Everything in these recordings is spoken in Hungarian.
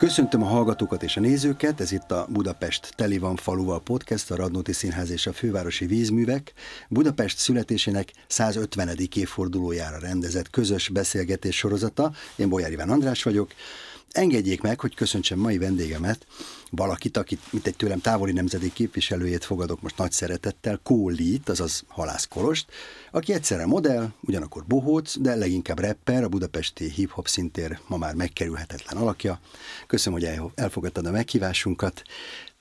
Köszöntöm a hallgatókat és a nézőket, ez itt a Budapest Teli van faluval podcast, a Radnóti Színház és a Fővárosi Vízművek Budapest születésének 150. évfordulójára rendezett közös beszélgetés sorozata. Én Bolyár Iván András vagyok. Engedjék meg, hogy köszöntsem mai vendégemet, valakit, akit mint egy tőlem távoli nemzedék képviselőjét fogadok most nagy szeretettel, Kólit, azaz Halász Kolost, aki egyszerre modell, ugyanakkor bohóc, de leginkább rapper, a budapesti hip-hop szintér ma már megkerülhetetlen alakja. Köszönöm, hogy elfogadtad a meghívásunkat.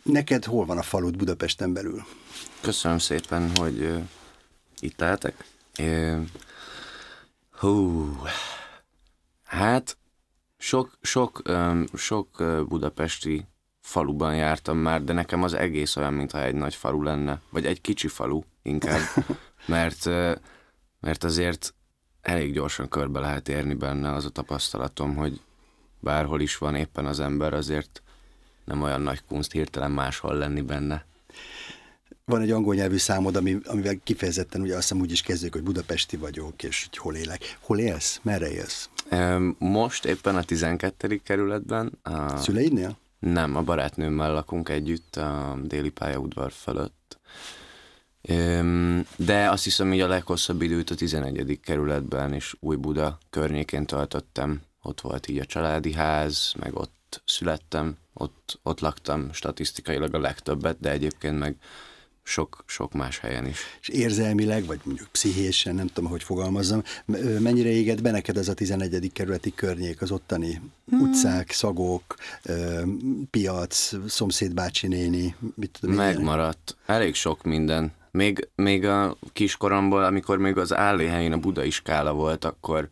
Neked hol van a falud Budapesten belül? Köszönöm szépen, hogy itt lehetek. Hát sok budapesti faluban jártam már, de nekem az egész olyan, mintha egy nagy falu lenne, vagy egy kicsi falu inkább, mert azért elég gyorsan körbe lehet érni benne. Az a tapasztalatom, hogy bárhol is van éppen az ember, azért nem olyan nagy kunst hirtelen máshol lenni benne. Van egy angol nyelvű számod, amivel kifejezetten ugye azt hiszem úgy is kezdjük, hogy budapesti vagyok, és hogy hol élek. Hol élsz? Merre élsz? Most éppen a 12. kerületben. Szüleidnél? Nem, a barátnőmmel lakunk együtt a Déli pályaudvar fölött. De azt hiszem, hogy a leghosszabb időt a 11. kerületben és Újbuda környékén töltöttem. Ott volt így a családi ház, meg ott születtem, ott laktam statisztikailag a legtöbbet, de egyébként meg sok más helyen is. És érzelmileg, vagy mondjuk pszichésen, nem tudom, hogy fogalmazzam, mennyire égett be neked ez a 11. kerületi környék, az ottani utcák, szagok, piac, szomszédbácsi néni, mit tudom. Megmaradt. Elég sok minden. Még a kiskoromból, amikor még az Álléhelyén a budai skála volt, akkor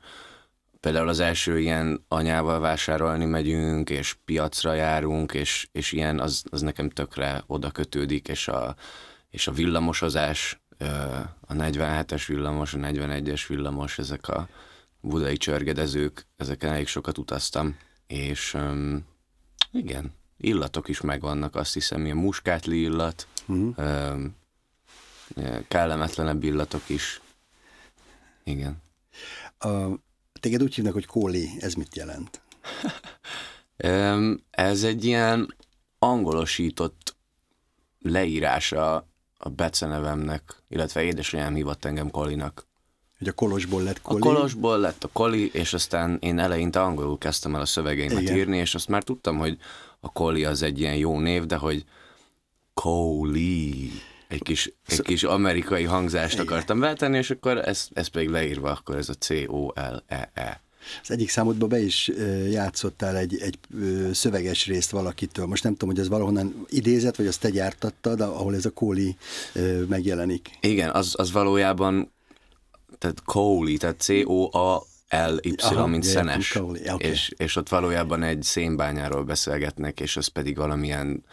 például az első ilyen anyával vásárolni megyünk, és piacra járunk, és ilyen, az nekem tökre oda kötődik, és a villamosozás, a 47-es villamos, a 41-es villamos, ezek a budai csörgedezők, ezeken elég sokat utaztam, és igen, illatok is megvannak, azt hiszem, ilyen muskátli illat, kellemetlenebb illatok is, igen. Téged úgy hívnak, hogy Kóli, ez mit jelent? Ez egy ilyen angolosított leírása a becenevemnek, illetve édesanyám hívott engem Kolinak. Hogy a Kolosból lett Koli? A Kolosból lett a Koli, és aztán én eleinte angolul kezdtem el a szövegeimet írni, és azt már tudtam, hogy a Koli az egy ilyen jó név, de hogy Kóli, egy kis amerikai hangzást akartam beletenni, és akkor ez pedig leírva, akkor ez a C-O-L-E-E. Az egyik számodban be is játszottál egy szöveges részt valakitől. Most nem tudom, hogy ez valahonnan idézett, vagy azt te gyártattad, ahol ez a Kóli megjelenik. Igen, az valójában, tehát Kóli, tehát C-O-A-L-Y, mint szenes. Okay. És ott valójában egy szénbányáról beszélgetnek, és az pedig valamilyen,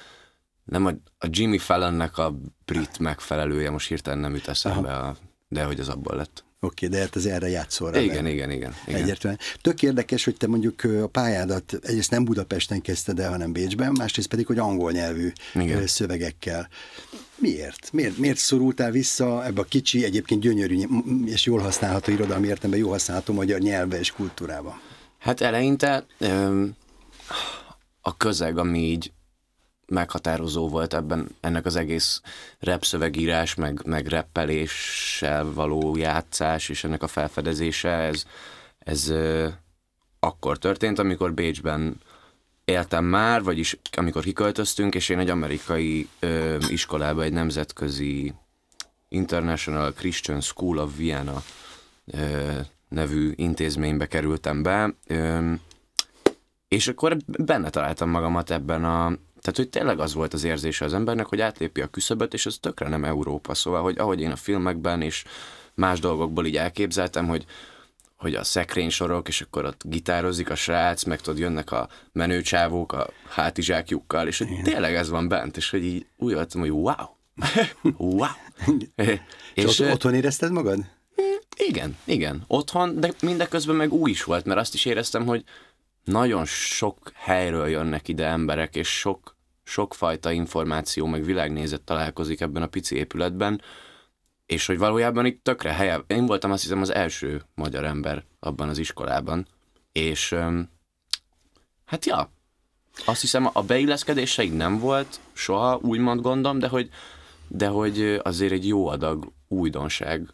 nem a Jimmy Fallonnek a brit megfelelője, most hirtelen nem jut eszembe, de hogy az abból lett. Oké, de hát az erre játszol rá. Igen. Egyértelműen. Tök érdekes, hogy te mondjuk a pályádat egyrészt nem Budapesten kezdted el, hanem Bécsben, másrészt pedig, hogy angol nyelvű szövegekkel. Miért? Miért szorultál vissza ebbe a kicsi, egyébként gyönyörű és jól használható irodalmi értelemben jól használható magyar nyelvbe és kultúrába? Hát eleinte a közeg, ami így meghatározó volt ennek az egész rap szövegírás, meg rappeléssel való játszás, és ennek a felfedezése, ez akkor történt, amikor Bécsben éltem már, vagyis amikor kiköltöztünk, és én egy amerikai iskolába, egy nemzetközi International Christian School of Vienna nevű intézménybe kerültem be, és akkor benne találtam magamat ebben tehát, hogy tényleg az volt az érzése az embernek, hogy átlépi a küszöböt, és ez tökre nem Európa. Szóval, hogy ahogy én a filmekben és más dolgokból így elképzeltem, hogy a szekrénysorok, és akkor ott gitározik a srác, meg tudod, jönnek a menőcsávók a hátizsákjukkal, és hogy tényleg ez van bent, és hogy így úgy voltam, hogy wow! Wow! És otthon érezted magad? Igen. Otthon, de mindeközben meg új is volt, mert azt is éreztem, hogy nagyon sok helyről jönnek ide emberek, és sokfajta információ, meg világnézet találkozik ebben a pici épületben, és hogy valójában itt tökre helye. Én voltam azt hiszem az első magyar ember abban az iskolában, és hát ja, Azt hiszem, a beilleszkedéseig nem volt soha, úgymond gondom, de hogy azért egy jó adag újdonság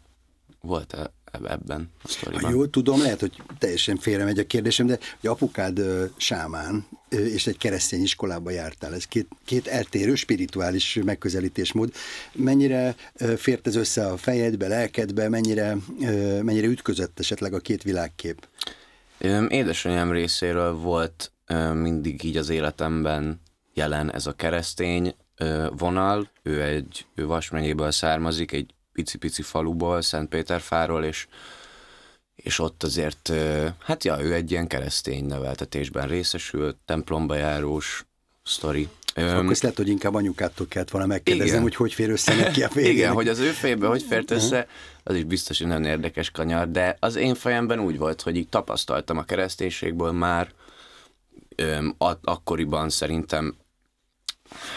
volt ebben a sztoriban. Ha jól tudom, lehet, hogy teljesen félremegy a kérdésem, de hogy apukád sámán, és egy keresztény iskolába jártál. Ez két eltérő spirituális megközelítésmód. Mennyire fért ez össze a fejedbe, lelkedbe, mennyire ütközött esetleg a két világkép? Édesanyám részéről volt mindig így az életemben jelen ez a keresztény vonal. Ő Vas megyéből származik, egy pici-pici faluból, Szentpéterfáról, és ott azért, hát ja, ő egy ilyen keresztény neveltetésben részesült, templomba járós sztori. Akkor azt lehet, hogy inkább anyukától kellett volna megkérdeznem, hogy fér össze neki a végén. Igen, hogy az ő fejében hogy fért össze, az is biztos, hogy nagyon érdekes kanyar, de az én fejemben úgy volt, hogy így tapasztaltam a kereszténységből már, akkoriban szerintem,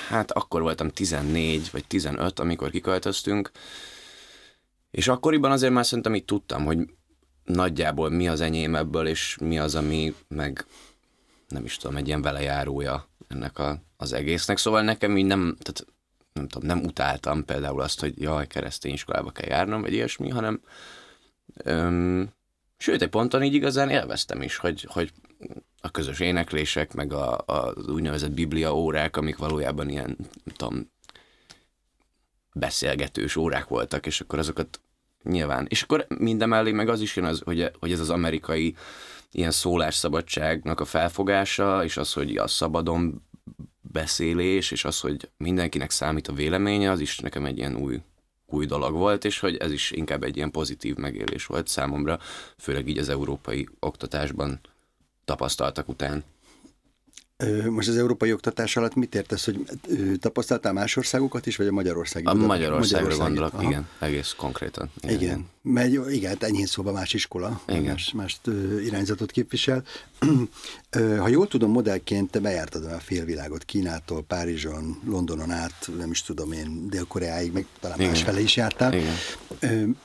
hát akkor voltam 14 vagy 15, amikor kiköltöztünk, és akkoriban azért már szerintem így tudtam, hogy nagyjából mi az enyém ebből, és mi az, ami meg nem is tudom, egy ilyen velejárója ennek az egésznek. Szóval nekem így nem tudom, nem utáltam például azt, hogy jaj, keresztény iskolába kell járnom, vagy ilyesmi, hanem sőt, egy ponton így igazán élveztem is, hogy a közös éneklések, meg az úgynevezett biblia órák, amik valójában ilyen, nem tudom, beszélgetős órák voltak, és akkor azokat nyilván. És akkor mindemellé meg az is jön, hogy ez az amerikai ilyen szólásszabadságnak a felfogása, és az, hogy a szabadon beszélés, és az, hogy mindenkinek számít a véleménye, az is nekem egy ilyen új dolog volt, és hogy ez is inkább egy ilyen pozitív megélés volt számomra, főleg így az európai oktatásban tapasztaltak után. Most az európai oktatás alatt mit értesz, hogy tapasztaltál más országokat is, vagy a Magyarországi? A Magyarországra gondolok, aha. Igen, egész konkrétan. Igen, mert igen, enyhén szóval más iskola, más irányzatot képvisel. Ha jól tudom, modellként te bejártad a félvilágot, Kínától, Párizson, Londonon át, nem is tudom én, Dél-Koreáig, meg talán másfele is jártál. Igen.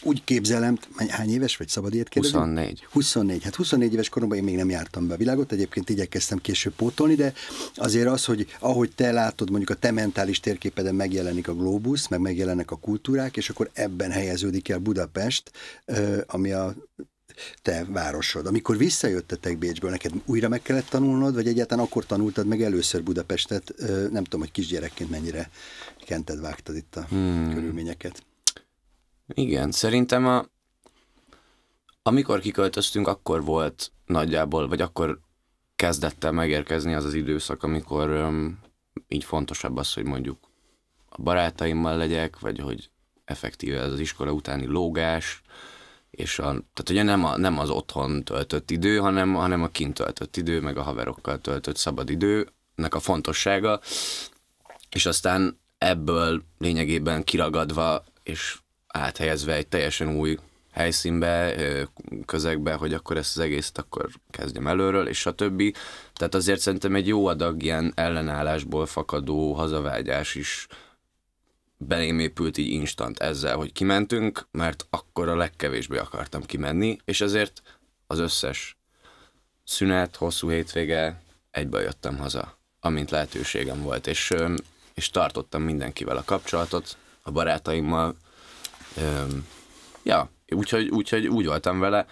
Úgy képzelem, hány éves vagy, szabad ilyet kérdezni? 24. 24. Hát 24 éves koromban én még nem jártam be a világot, egyébként igyekeztem később pótolni, de azért az, hogy ahogy te látod, mondjuk a te mentális térképeden megjelenik a glóbusz, meg megjelennek a kultúrák, és akkor ebben helyeződik el Budapest, ami a te városod. Amikor visszajöttetek Bécsből, neked újra meg kellett tanulnod, vagy egyáltalán akkor tanultad meg először Budapestet? Nem tudom, hogy kisgyerekként mennyire kented, vágtad itt a körülményeket. Igen, szerintem amikor kiköltöztünk, akkor volt nagyjából, vagy akkor kezdett el megérkezni az időszak, amikor így fontosabb az, hogy mondjuk a barátaimmal legyek, vagy hogy effektíve ez az iskola utáni lógás, és tehát ugye nem az otthon töltött idő, hanem a kint töltött idő, meg a haverokkal töltött szabad időnek a fontossága, és aztán ebből lényegében kiragadva, és áthelyezve egy teljesen új helyszínbe, közegbe, hogy akkor ezt az egészet akkor kezdjem előről, és stb. Tehát azért szerintem egy jó adag ilyen ellenállásból fakadó hazavágyás is belém épült így instant ezzel, hogy kimentünk, mert akkor a legkevésbé akartam kimenni, és ezért az összes szünet, hosszú hétvége egyből jöttem haza, amint lehetőségem volt, és tartottam mindenkivel a kapcsolatot, a barátaimmal, úgyhogy úgy voltam vele,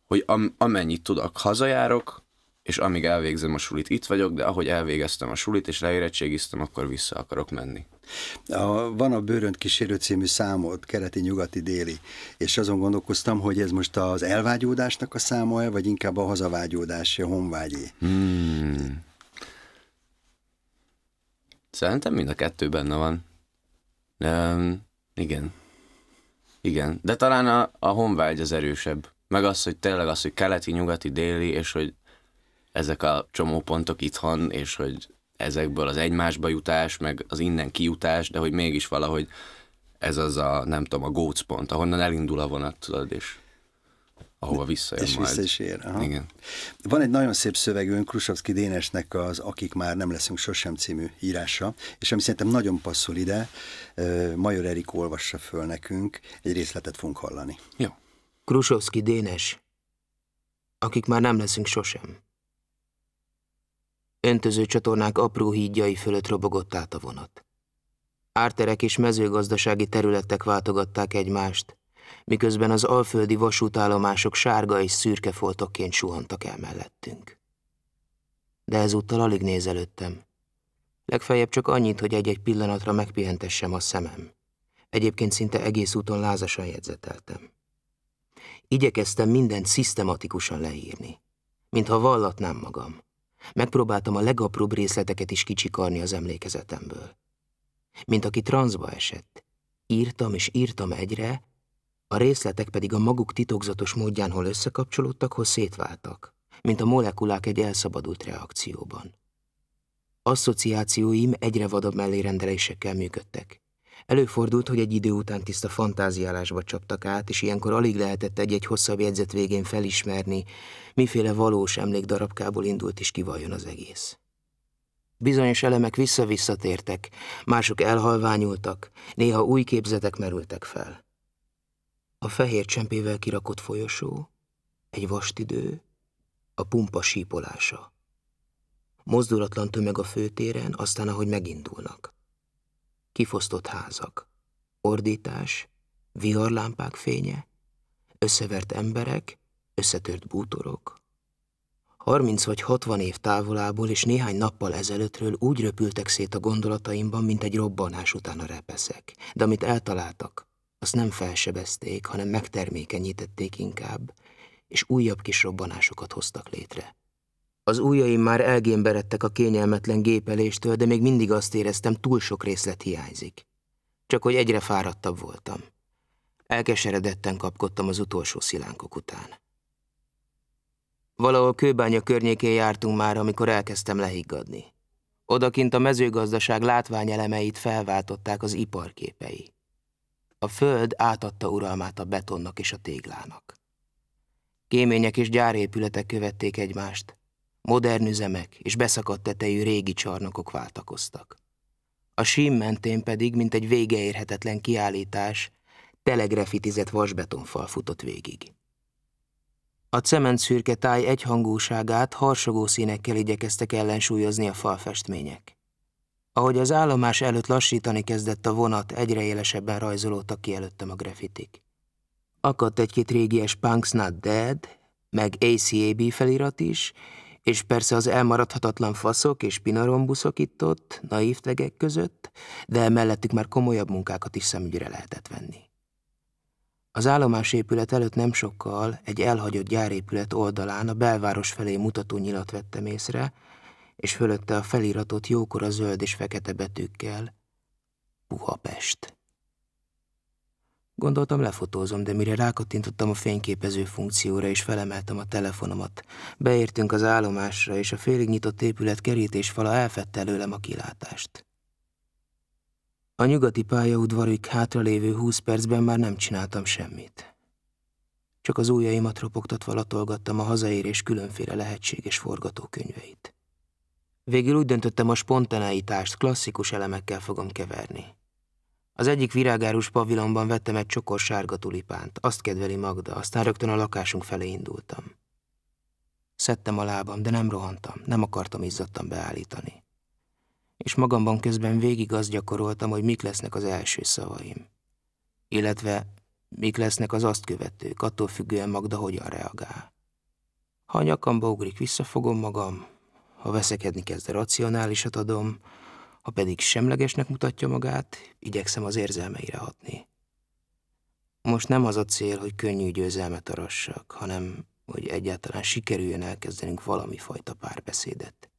hogy amennyit tudok, hazajárok, és amíg elvégzem a sulit, itt vagyok, de ahogy elvégeztem a sulit, és leérettségiztem, akkor vissza akarok menni. Van a Bőrönt kísérő című számod, keleti, nyugati, déli, és azon gondolkoztam, hogy ez most az elvágyódásnak a száma, vagy inkább a hazavágyódás, a honvágyé? Szerintem mind a kettő benne van. Igen, de talán a honvágy az erősebb. Meg az, hogy tényleg az, hogy keleti, nyugati, déli, és hogy ezek a csomópontok itthon, és hogy ezekből az egymásba jutás, meg az innen kijutás, de hogy mégis valahogy ez az nem tudom, a gócpont, ahonnan elindul a vonat, tudod, és ahova visszajön és majd. Vissza is ér. Aha. Igen. Van egy nagyon szép szövegünk Krusovszky Dénesnek az Akik már nem leszünk sosem című írása, és ami szerintem nagyon passzol ide, Major Erik olvassa föl nekünk, egy részletet fogunk hallani. Jó. Krusovszky Dénes. Akik már nem leszünk sosem. Öntöző csatornák apró hídjai fölött robogott át a vonat. Árterek és mezőgazdasági területek váltogatták egymást, miközben az alföldi vasútállomások sárga és szürke foltokként suhantak el mellettünk. De ezúttal alig nézelődtem. Legfeljebb csak annyit, hogy egy-egy pillanatra megpihentessem a szemem. Egyébként szinte egész úton lázasan jegyzeteltem. Igyekeztem mindent szisztematikusan leírni, mintha vallatnám magam. Megpróbáltam a legapróbb részleteket is kicsikarni az emlékezetemből. Mint aki transzba esett. Írtam és írtam egyre, a részletek pedig a maguk titokzatos módján hol összekapcsolódtak, hol szétváltak, mint a molekulák egy elszabadult reakcióban. Asszociációim egyre vadabb mellérendelésekkel működtek. Előfordult, hogy egy idő után tiszta fantáziálásba csaptak át, és ilyenkor alig lehetett egy-egy hosszabb jegyzet végén felismerni, miféle valós emlékdarabkából indult is ki vajon az egész. Bizonyos elemek vissza-visszatértek, mások elhalványultak, néha új képzetek merültek fel. A fehér csempével kirakott folyosó, egy vastidő, a pumpa sípolása. Mozdulatlan tömeg a főtéren, aztán ahogy megindulnak. Kifosztott házak, ordítás, viharlámpák fénye, összevert emberek, összetört bútorok. 30 vagy 60 év távolából és néhány nappal ezelőttről úgy röpültek szét a gondolataimban, mint egy robbanás után a repeszek. De amit eltaláltak, azt nem felsebezték, hanem megtermékenyítették inkább, és újabb kis robbanásokat hoztak létre. Az ujjaim már elgémberedtek a kényelmetlen gépeléstől, de még mindig azt éreztem, túl sok részlet hiányzik. Csak hogy egyre fáradtabb voltam. Elkeseredetten kapkodtam az utolsó szilánkok után. Valahol Kőbánya környékén jártunk már, amikor elkezdtem lehiggadni. Odakint a mezőgazdaság látványelemeit felváltották az iparképei. A föld átadta uralmát a betonnak és a téglának. Kémények és gyárépületek követték egymást. Modern üzemek és beszakadt tetejű régi csarnokok váltakoztak. A sím mentén pedig, mint egy végeérhetetlen kiállítás, telegrafitizett vasbetonfal futott végig. A cementszürke táj egyhangúságát harsogó színekkel igyekeztek ellensúlyozni a falfestmények. Ahogy az állomás előtt lassítani kezdett a vonat, egyre élesebben rajzolódtak ki előttem a grafitik. Akadt egy-két régies Punk's Not Dead, meg ACAB felirat is, és persze az elmaradhatatlan faszok és pinarombuszok itt-ott, naív tegek között, de mellettük már komolyabb munkákat is szemügyre lehetett venni. Az állomásépület előtt nem sokkal egy elhagyott gyárépület oldalán a belváros felé mutató nyilat vettem észre, és fölötte a feliratot jókora zöld és fekete betűkkel: Budapest. Gondoltam, lefotózom, de mire rákattintottam a fényképező funkcióra és felemeltem a telefonomat, beértünk az állomásra, és a félig nyitott épület kerítésfala elfedte előlem a kilátást. A nyugati pályaudvarig hátralévő 20 percben már nem csináltam semmit. Csak az ujjaimat ropogtatva latolgattam a hazaérés különféle lehetséges forgatókönyveit. Végül úgy döntöttem, a spontaneitást klasszikus elemekkel fogom keverni. Az egyik virágárus pavilonban vettem egy csokor sárga tulipánt, azt kedveli Magda, aztán rögtön a lakásunk felé indultam. Szedtem a lábam, de nem rohantam, nem akartam izzadtan beállítani. És magamban közben végig azt gyakoroltam, hogy mik lesznek az első szavaim. Illetve mik lesznek az azt követők, attól függően Magda hogyan reagál. Ha a nyakamba ugrik, visszafogom magam, ha veszekedni kezd, racionálisat adom, ha pedig semlegesnek mutatja magát, igyekszem az érzelmeire hatni. Most nem az a cél, hogy könnyű győzelmet arassak, hanem hogy egyáltalán sikerüljön elkezdenünk valami fajta párbeszédet.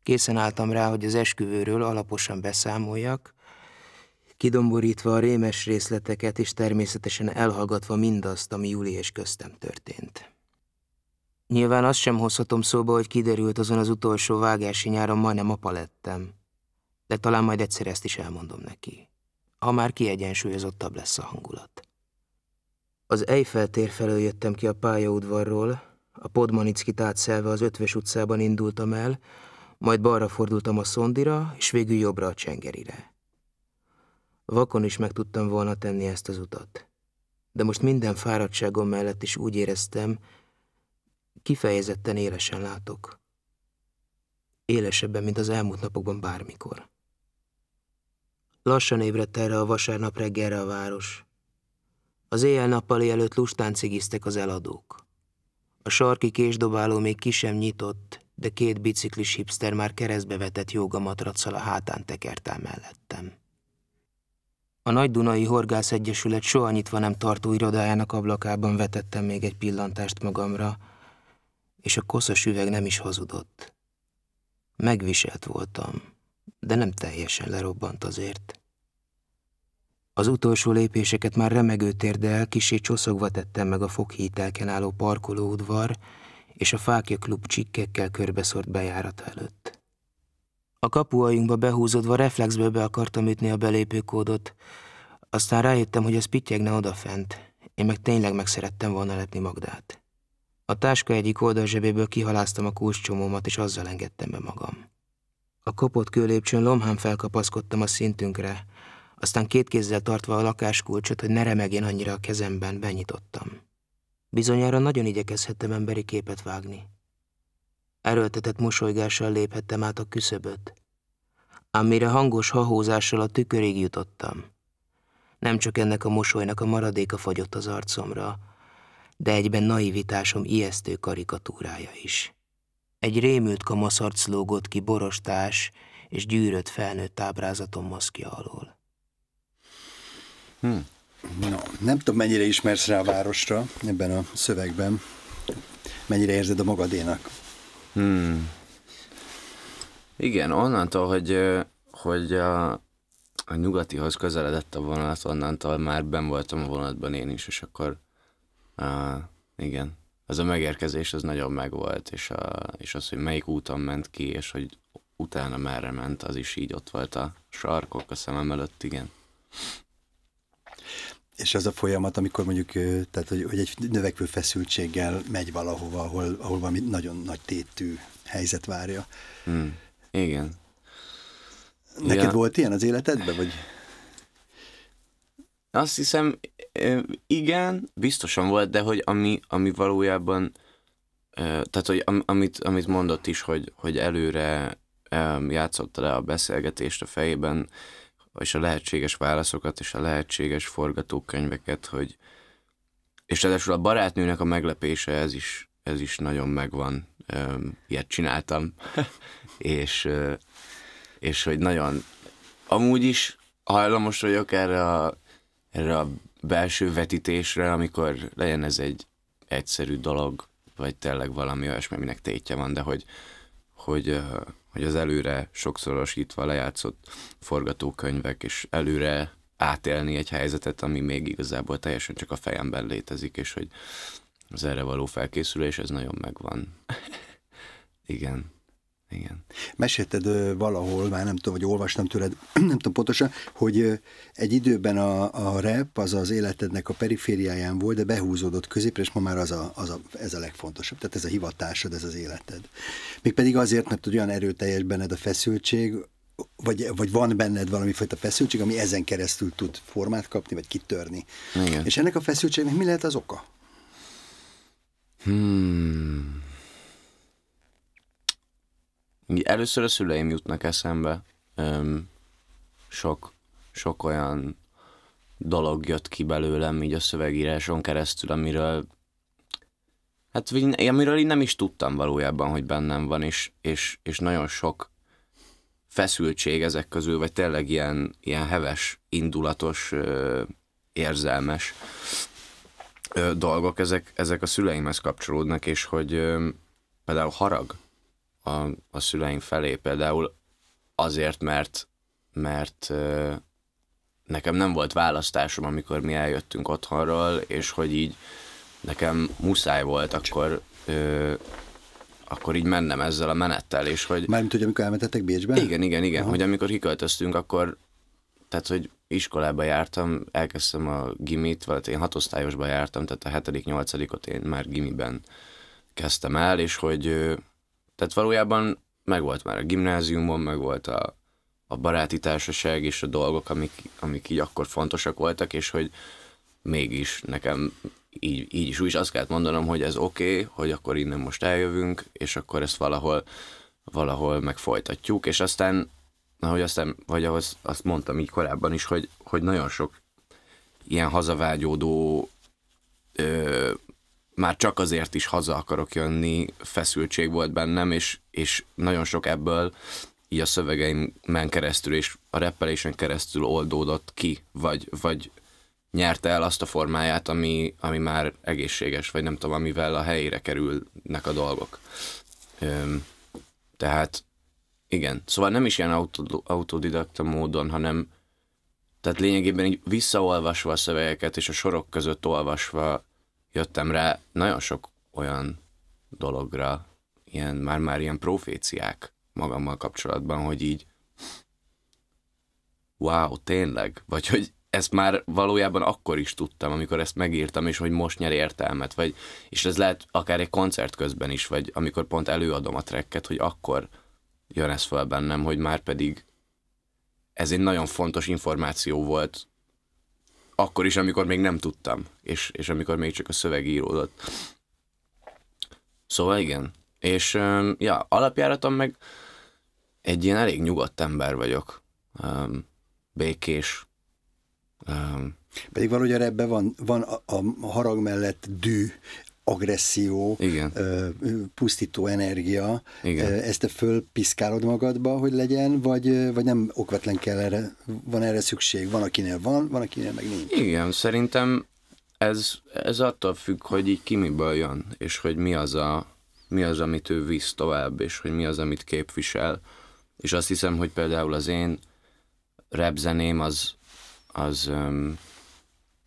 Készen álltam rá, hogy az esküvőről alaposan beszámoljak, kidomborítva a rémes részleteket és természetesen elhallgatva mindazt, ami Juli és köztem történt. Nyilván azt sem hozhatom szóba, hogy kiderült azon az utolsó vágási nyáron majdnem apa lettem, de talán majd egyszer ezt is elmondom neki, ha már kiegyensúlyozottabb lesz a hangulat. Az Eiffel tér felől jöttem ki a pályaudvarról, a Podmanickit átszelve az Ötvös utcában indultam el, majd balra fordultam a Szondira, és végül jobbra a Csengerire. Vakon is meg tudtam volna tenni ezt az utat, de most minden fáradtságom mellett is úgy éreztem, kifejezetten élesen látok. élesebben, mint az elmúlt napokban bármikor. Lassan ébredt erre a vasárnap reggelre a város. Az éjjel-nappali előtt lustán cigiztek az eladók. A sarki késdobáló még ki sem nyitott, de 2 biciklis hipster már keresztbe vetett jógamatraccal a hátán tekertál mellettem. A Nagy-Dunai Horgász Egyesület soha nyitva nem tartó irodájának ablakában vetettem még egy pillantást magamra, és a koszos üveg nem is hazudott. Megviselt voltam, de nem teljesen lerobbant azért. Az utolsó lépéseket már remegő térdel kissé csoszogva tettem meg a Fokhítelken álló parkolóudvar és a Fákja Klub csikkekkel körbeszort bejárata előtt. A kapuajunkba behúzódva reflexből be akartam ütni a belépőkódot, aztán rájöttem, hogy ez pittyegne odafent, én meg tényleg meg szerettem volna lepni Magdát. A táska egyik oldalzsebéből kihaláztam a kulcscsomómat, és azzal engedtem be magam. A kopott kőlépcsőn lomhán felkapaszkodtam a szintünkre, aztán 2 kézzel tartva a lakáskulcsot, hogy ne remegjen annyira a kezemben, benyitottam. Bizonyára nagyon igyekezhettem emberi képet vágni. Erőltetett mosolygással léphettem át a küszöböt, ám mire hangos hahózással a tükörig jutottam. Nem csak ennek a mosolynak a maradéka fagyott az arcomra, de egyben naivitásom ijesztő karikatúrája is. Egy rémült kamaszarc lógott ki borostás és gyűrött felnőtt ábrázatom maszkja alól. No, nem tudom, mennyire ismersz rá a városra ebben a szövegben. Mennyire érzed a magadénak? Igen, onnantól, hogy a nyugatihoz közeledett a vonat, onnantól már benn voltam a vonatban én is, és akkor igen, ez a megérkezés az nagyon megvolt, és az, hogy melyik úton ment ki, és hogy utána merre ment, az is így ott volt a sarkok a szemem előtt, igen. És az a folyamat, amikor mondjuk, tehát, hogy egy növekvő feszültséggel megy valahova, ahol valami nagyon nagy tétű helyzet várja. Igen. Neked volt ilyen az életedben, vagy? Azt hiszem, igen, biztosan volt, de hogy ami valójában, tehát hogy amit mondott is, hogy előre játszotta le a beszélgetést a fejében, és a lehetséges válaszokat, és a lehetséges forgatókönyveket, hogy és ráadásul a barátnőnek a meglepése, ez is nagyon megvan, ilyet csináltam, és hogy nagyon, amúgy is hajlamos vagyok erre a belső vetítésre, amikor legyen ez egy egyszerű dolog, vagy tényleg valami olyasmi, aminek tétje van, de hogy az előre sokszorosítva lejátszott forgatókönyvek, és előre átélni egy helyzetet, ami még igazából teljesen csak a fejemben létezik, és hogy az erre való felkészülés, ez nagyon megvan. Igen. Mesélted valahol, már nem tudom, hogy olvastam tőled, nem tudom pontosan, hogy egy időben a rap az életednek a perifériáján volt, de behúzódott középre, és ma már ez a legfontosabb. Tehát ez a hivatásod, ez az életed. Mégpedig azért, mert olyan erőteljes benned a feszültség, vagy van benned valamifajta feszültség, ami ezen keresztül tud formát kapni, vagy kitörni. Igen. És ennek a feszültségnek mi lehet az oka? Először a szüleim jutnak eszembe. Sok olyan dolog jött ki belőlem így a szövegíráson keresztül, amiről így nem is tudtam valójában, hogy bennem van, és nagyon sok feszültség ezek közül, vagy tényleg ilyen heves, indulatos, érzelmes dolgok, ezek a szüleimhez kapcsolódnak, és hogy például harag a szüleim felé, például azért, mert nekem nem volt választásom, amikor mi eljöttünk otthonról, és hogy így nekem muszáj volt akkor így mennem ezzel a menettel, és hogy... Mármint, hogy amikor elmentetek Bécsbe? Igen, hogy amikor kiköltöztünk, akkor, tehát, hogy iskolába jártam, elkezdtem a gimit, vagy én 6 osztályosba jártam, tehát a 7.-8-ot én már gimiben kezdtem el, és hogy tehát valójában megvolt már a gimnáziumon, megvolt a baráti társaság és a dolgok, amik így akkor fontosak voltak, és hogy mégis nekem így is úgy azt kellett mondanom, hogy ez oké, hogy akkor innen most eljövünk, és akkor ezt valahol valahol meg folytatjuk, és aztán, ahogy azt mondtam így korábban is, hogy nagyon sok ilyen hazavágyódó, már csak azért is haza akarok jönni, feszültség volt bennem, és nagyon sok ebből így a szövegeimen keresztül és a rappelésen keresztül oldódott ki, vagy nyerte el azt a formáját, ami már egészséges, vagy nem tudom, amivel a helyére kerülnek a dolgok. Tehát igen, szóval nem is ilyen autodidakta módon, hanem tehát lényegében így visszaolvasva a szövegeket és a sorok között olvasva jöttem rá nagyon sok olyan dologra, már ilyen proféciák magammal kapcsolatban, hogy így wow, tényleg? Vagy hogy ezt már valójában akkor is tudtam, amikor ezt megírtam, és hogy most nyer értelmet, és ez lehet akár egy koncert közben is, vagy amikor pont előadom a tracket, hogy akkor jön ez fel bennem, hogy már pedig ez egy nagyon fontos információ volt akkor is, amikor még nem tudtam, és amikor még csak a szöveg íródott. Szóval igen. És alapjáraton meg egy ilyen elég nyugodt ember vagyok. Békés. Pedig valahogy ebben van a harag mellett dű, agresszió, pusztító energia. Igen. Ezt te fölpiszkálod magadba, hogy legyen, vagy nem okvetlen kell van erre szükség? Van, akinél van akinél meg nincs. Igen, szerintem ez attól függ, hogy így ki miből jön, és hogy mi az, amit ő visz tovább, és hogy mi az, amit képvisel. És azt hiszem, hogy például az én rap zeném az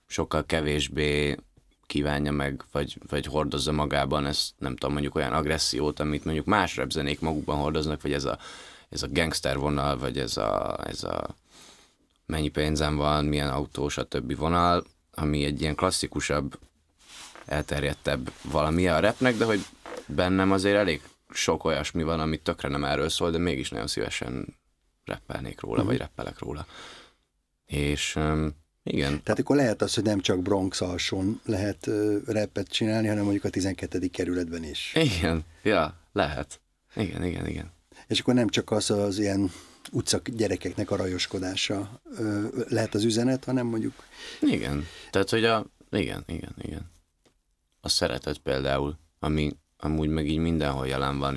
sokkal kevésbé kívánja meg, vagy hordozza magában ezt, nem tudom, mondjuk olyan agressziót, amit mondjuk más rap zenék magukban hordoznak, vagy ez a gangster vonal, vagy ez a mennyi pénzem van, milyen autó, stb. Vonal, ami egy ilyen klasszikusabb, elterjedtebb valami a rapnek, de hogy bennem azért elég sok olyasmi van, amit tökre nem erről szól, de mégis nagyon szívesen rappelnék róla, vagy rappelek róla. És igen. Tehát akkor lehet az, hogy nem csak Bronx alsón lehet rappet csinálni, hanem mondjuk a 12. kerületben is. Igen, ja, lehet. Igen. És akkor nem csak az ilyen utca gyerekeknek a rajoskodása lehet az üzenet, hanem mondjuk... Igen, tehát hogy igen. A szeretet például, ami amúgy meg így mindenhol jelen van,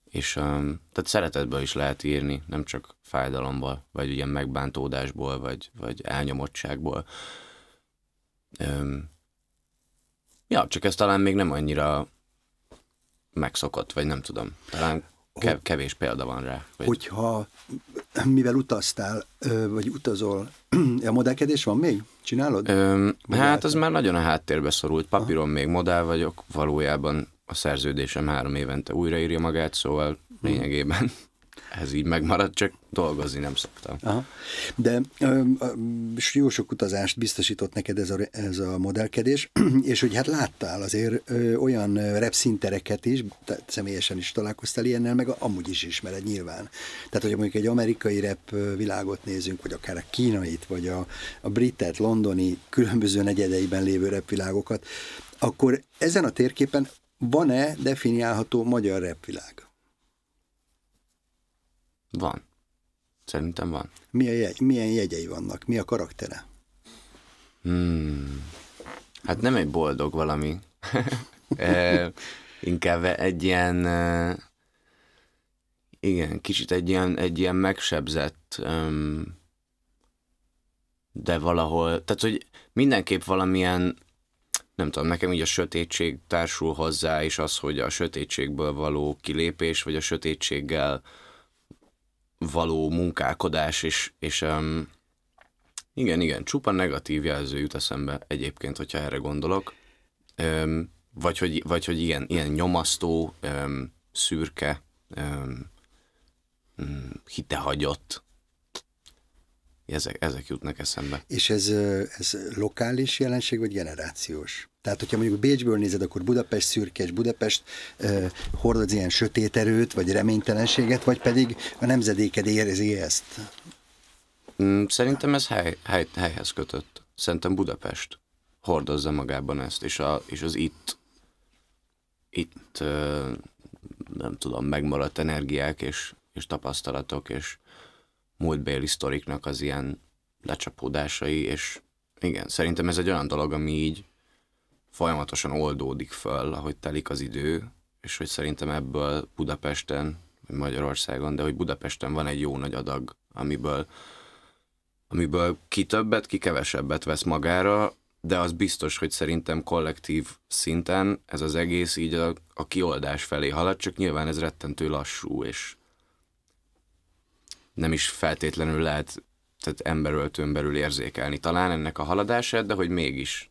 és tehát szeretetből is lehet írni, nem csak fájdalomból, vagy ilyen megbántódásból, vagy elnyomottságból. Csak ez talán még nem annyira megszokott, vagy nem tudom. Talán kevés példa van rá. Hogyha, mivel utaztál, vagy utazol, a modellkedés van még? Csinálod? Hát az már nagyon a háttérbe szorult. Papíron még modell vagyok, valójában a szerződésem 3 évente újraírja magát, szóval lényegében ez így megmaradt, csak dolgozni nem szoktam. Aha. De jó sok utazást biztosított neked ez a modellkedés, és hogy hát láttál azért olyan repszintereket is, személyesen is találkoztál ilyennel, meg amúgy is ismered nyilván. Tehát, hogy mondjuk egy amerikai rep világot nézünk, vagy akár a kínait, vagy a britet, londoni, különböző negyedeiben lévő rep világokat, akkor ezen a térképen van-e definiálható magyar rap világ? Van. Szerintem van. Milyen jegyei vannak? Mi a karaktere? Hát nem egy boldog valami. Inkább egy ilyen igen, kicsit egy ilyen megsebzett de valahol, tehát hogy mindenképp valamilyen, nem tudom, nekem így a sötétség társul hozzá, és az, hogy a sötétségből való kilépés, vagy a sötétséggel való munkálkodás, és igen, csupa negatív jelző jut eszembe egyébként, hogyha erre gondolok. Vagy hogy ilyen nyomasztó, szürke, hitehagyott. Ezek jutnak eszembe. És ez lokális jelenség, vagy generációs? Tehát, hogyha mondjuk Bécsből nézed, akkor Budapest szürke, és Budapest hordoz ilyen sötét erőt, vagy reménytelenséget, vagy pedig a nemzedéked érzi ezt? Szerintem ez helyhez kötött. Szerintem Budapest hordozza magában ezt, és az itt nem tudom, megmaradt energiák és tapasztalatok, és múltbéli sztoriknak az ilyen lecsapódásai, és igen, szerintem ez egy olyan dolog, ami így folyamatosan oldódik föl, ahogy telik az idő, és hogy szerintem ebből Budapesten, vagy Magyarországon, de hogy Budapesten van egy jó nagy adag, amiből ki többet, ki kevesebbet vesz magára, de az biztos, hogy szerintem kollektív szinten ez az egész így a kioldás felé halad, csak nyilván ez rettentő lassú, és nem is feltétlenül lehet tehát emberöltőn belül érzékelni talán ennek a haladását, de hogy mégis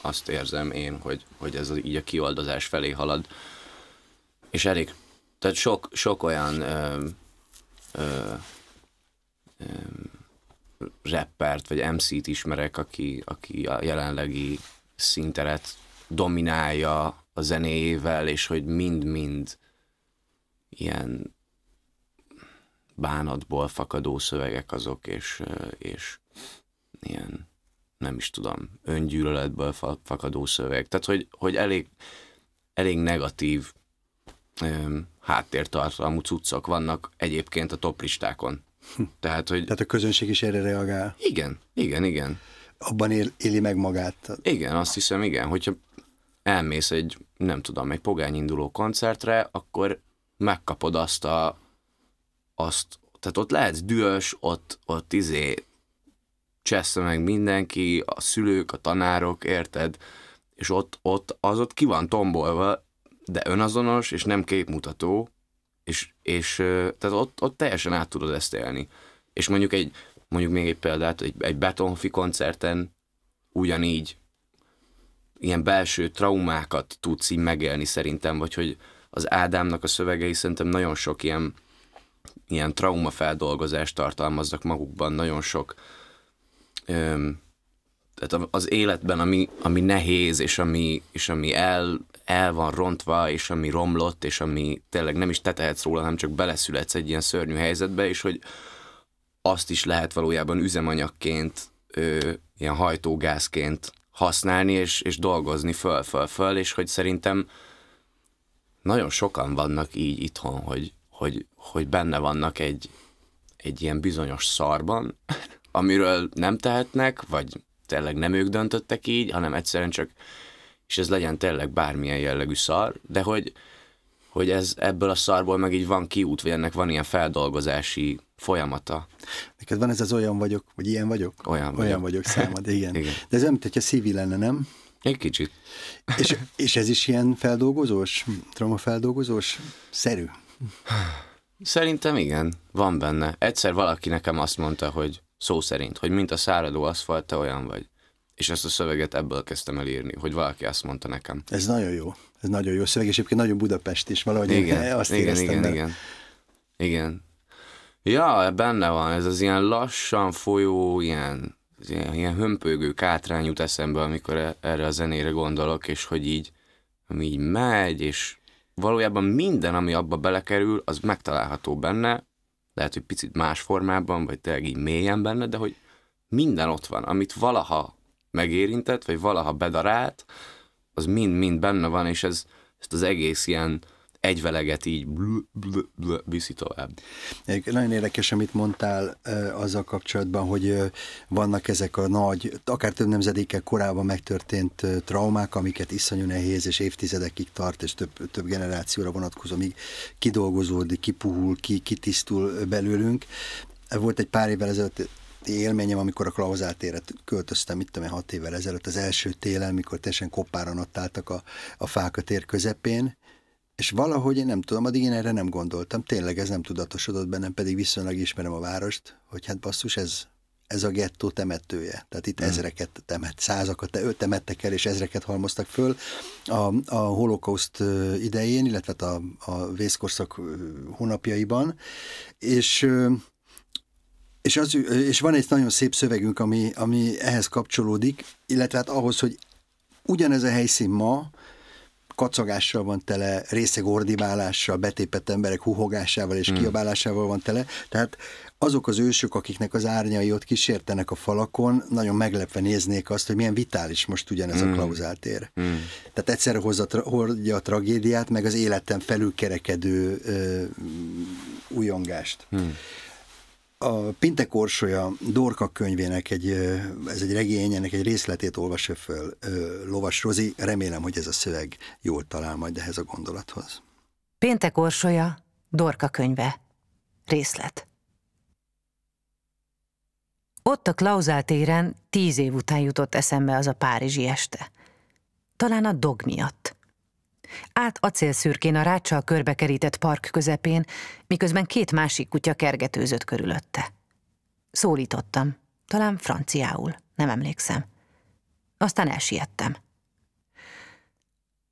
azt érzem én, hogy ez így a kioldozás felé halad. És elég, tehát sok olyan rappert vagy MC-t ismerek, aki a jelenlegi színteret dominálja a zenéjével, és hogy mind-mind ilyen bánatból fakadó szövegek azok, és ilyen, nem is tudom, öngyűlöletből fakadó szöveg. Tehát, hogy elég negatív háttértartalmú cuccok vannak egyébként a toplistákon. Tehát a közönség is erre reagál. Igen. Abban éli meg magát. Igen, azt hiszem, igen. Hogyha elmész egy pogányinduló koncertre, akkor megkapod azt, tehát ott lehetsz dühös, ott csessze meg mindenki, a szülők, a tanárok, érted? És ott ki van tombolva, de önazonos, és nem képmutató, és tehát ott teljesen át tudod ezt élni. És mondjuk még egy példát, egy Betonhoffi koncerten ugyanígy ilyen belső traumákat tudsz így megélni szerintem, vagy hogy az Ádámnak a szövegei szerintem nagyon sok ilyen traumafeldolgozást tartalmaznak magukban, nagyon sok tehát az életben, ami nehéz, és ami el van rontva, és ami romlott, és ami tényleg nem is te tehetsz róla, hanem csak beleszületsz egy ilyen szörnyű helyzetbe, és hogy azt is lehet valójában üzemanyagként, ilyen hajtógázként használni, és dolgozni föl, és hogy szerintem nagyon sokan vannak így itthon, hogy benne vannak egy ilyen bizonyos szarban, amiről nem tehetnek, vagy tényleg nem ők döntöttek így, hanem egyszerűen csak, és ez legyen tényleg bármilyen jellegű szar, de hogy ebből a szarból meg így van kiút, vagy ennek van ilyen feldolgozási folyamata. Neked van ez az olyan vagyok, vagy ilyen vagyok? Olyan vagyok számad, igen. De ez olyan, mintha szívi lenne, nem? Egy kicsit. És ez is ilyen feldolgozós, traumafeldolgozós szerű? Szerintem igen, van benne. Egyszer valaki nekem azt mondta, hogy szó szerint, hogy mint a száradó aszfalt, te olyan vagy. És ezt a szöveget ebből kezdtem el írni, hogy valaki azt mondta nekem. Ez nagyon jó. Ez nagyon jó szöveg, és egyébként nagyon Budapest is, valahogy azt éreztem. Igen. Ja, benne van, ez az ilyen lassan folyó, ilyen hömpögő kátrány jut eszembe, amikor erre a zenére gondolok, és hogy így, ami így megy, és valójában minden, ami abba belekerül, az megtalálható benne, lehet, hogy picit más formában, vagy tényleg így mélyen benne, de hogy minden ott van, amit valaha megérintett, vagy valaha bedarált, az mind benne van, és ezt az egész ilyen egyveleget így viszi tovább. Nagyon érdekes, amit mondtál azzal kapcsolatban, hogy vannak ezek a nagy, akár több nemzedékkel korábban megtörtént traumák, amiket iszonyú nehéz, és évtizedekig tart, és több generációra vonatkozó, míg kidolgozódik, kipuhul, kitisztul belőlünk. Volt egy pár évvel ezelőtt élményem, amikor a Klauzál térre költöztem, 6 évvel ezelőtt, az első télen, mikor teljesen koppáran ott álltak a fák a tér közepén, és valahogy én nem tudom, addig én erre nem gondoltam, tényleg ez nem tudatosodott bennem, pedig viszonylag ismerem a várost, hogy hát basszus, ez a gettó temetője. Tehát itt ezreket százakat temettek el, és ezreket halmoztak föl a holokauszt idején, illetve a vészkorszak hónapjaiban, és van egy nagyon szép szövegünk, ami ehhez kapcsolódik, illetve hát ahhoz, hogy ugyanez a helyszín ma kacagással van tele, részeg ordibálással, betépett emberek huhogásával és kiabálásával van tele. Tehát azok az ősök, akiknek az árnyai ott kísértenek a falakon, nagyon meglepve néznék azt, hogy milyen vitális most ugyanez a Klauzáltér. Tehát egyszerre hordja a tragédiát, meg az életen felülkerekedő újongást. A Pintek Orsolya Dorka könyvének ez egy regény, ennek egy részletét olvassa föl Lovas Rozi. Remélem, hogy ez a szöveg jól talál majd ehhez a gondolathoz. Pintek Orsolya Dorka könyve. Részlet. Ott a Klauzáltéren 10 év után jutott eszembe az a párizsi este. Talán a dog miatt. Állt acélszürkén a ráccsal körbekerített park közepén, miközben 2 másik kutya kergetőzött körülötte. Szólítottam, talán franciául, nem emlékszem. Aztán elsiettem.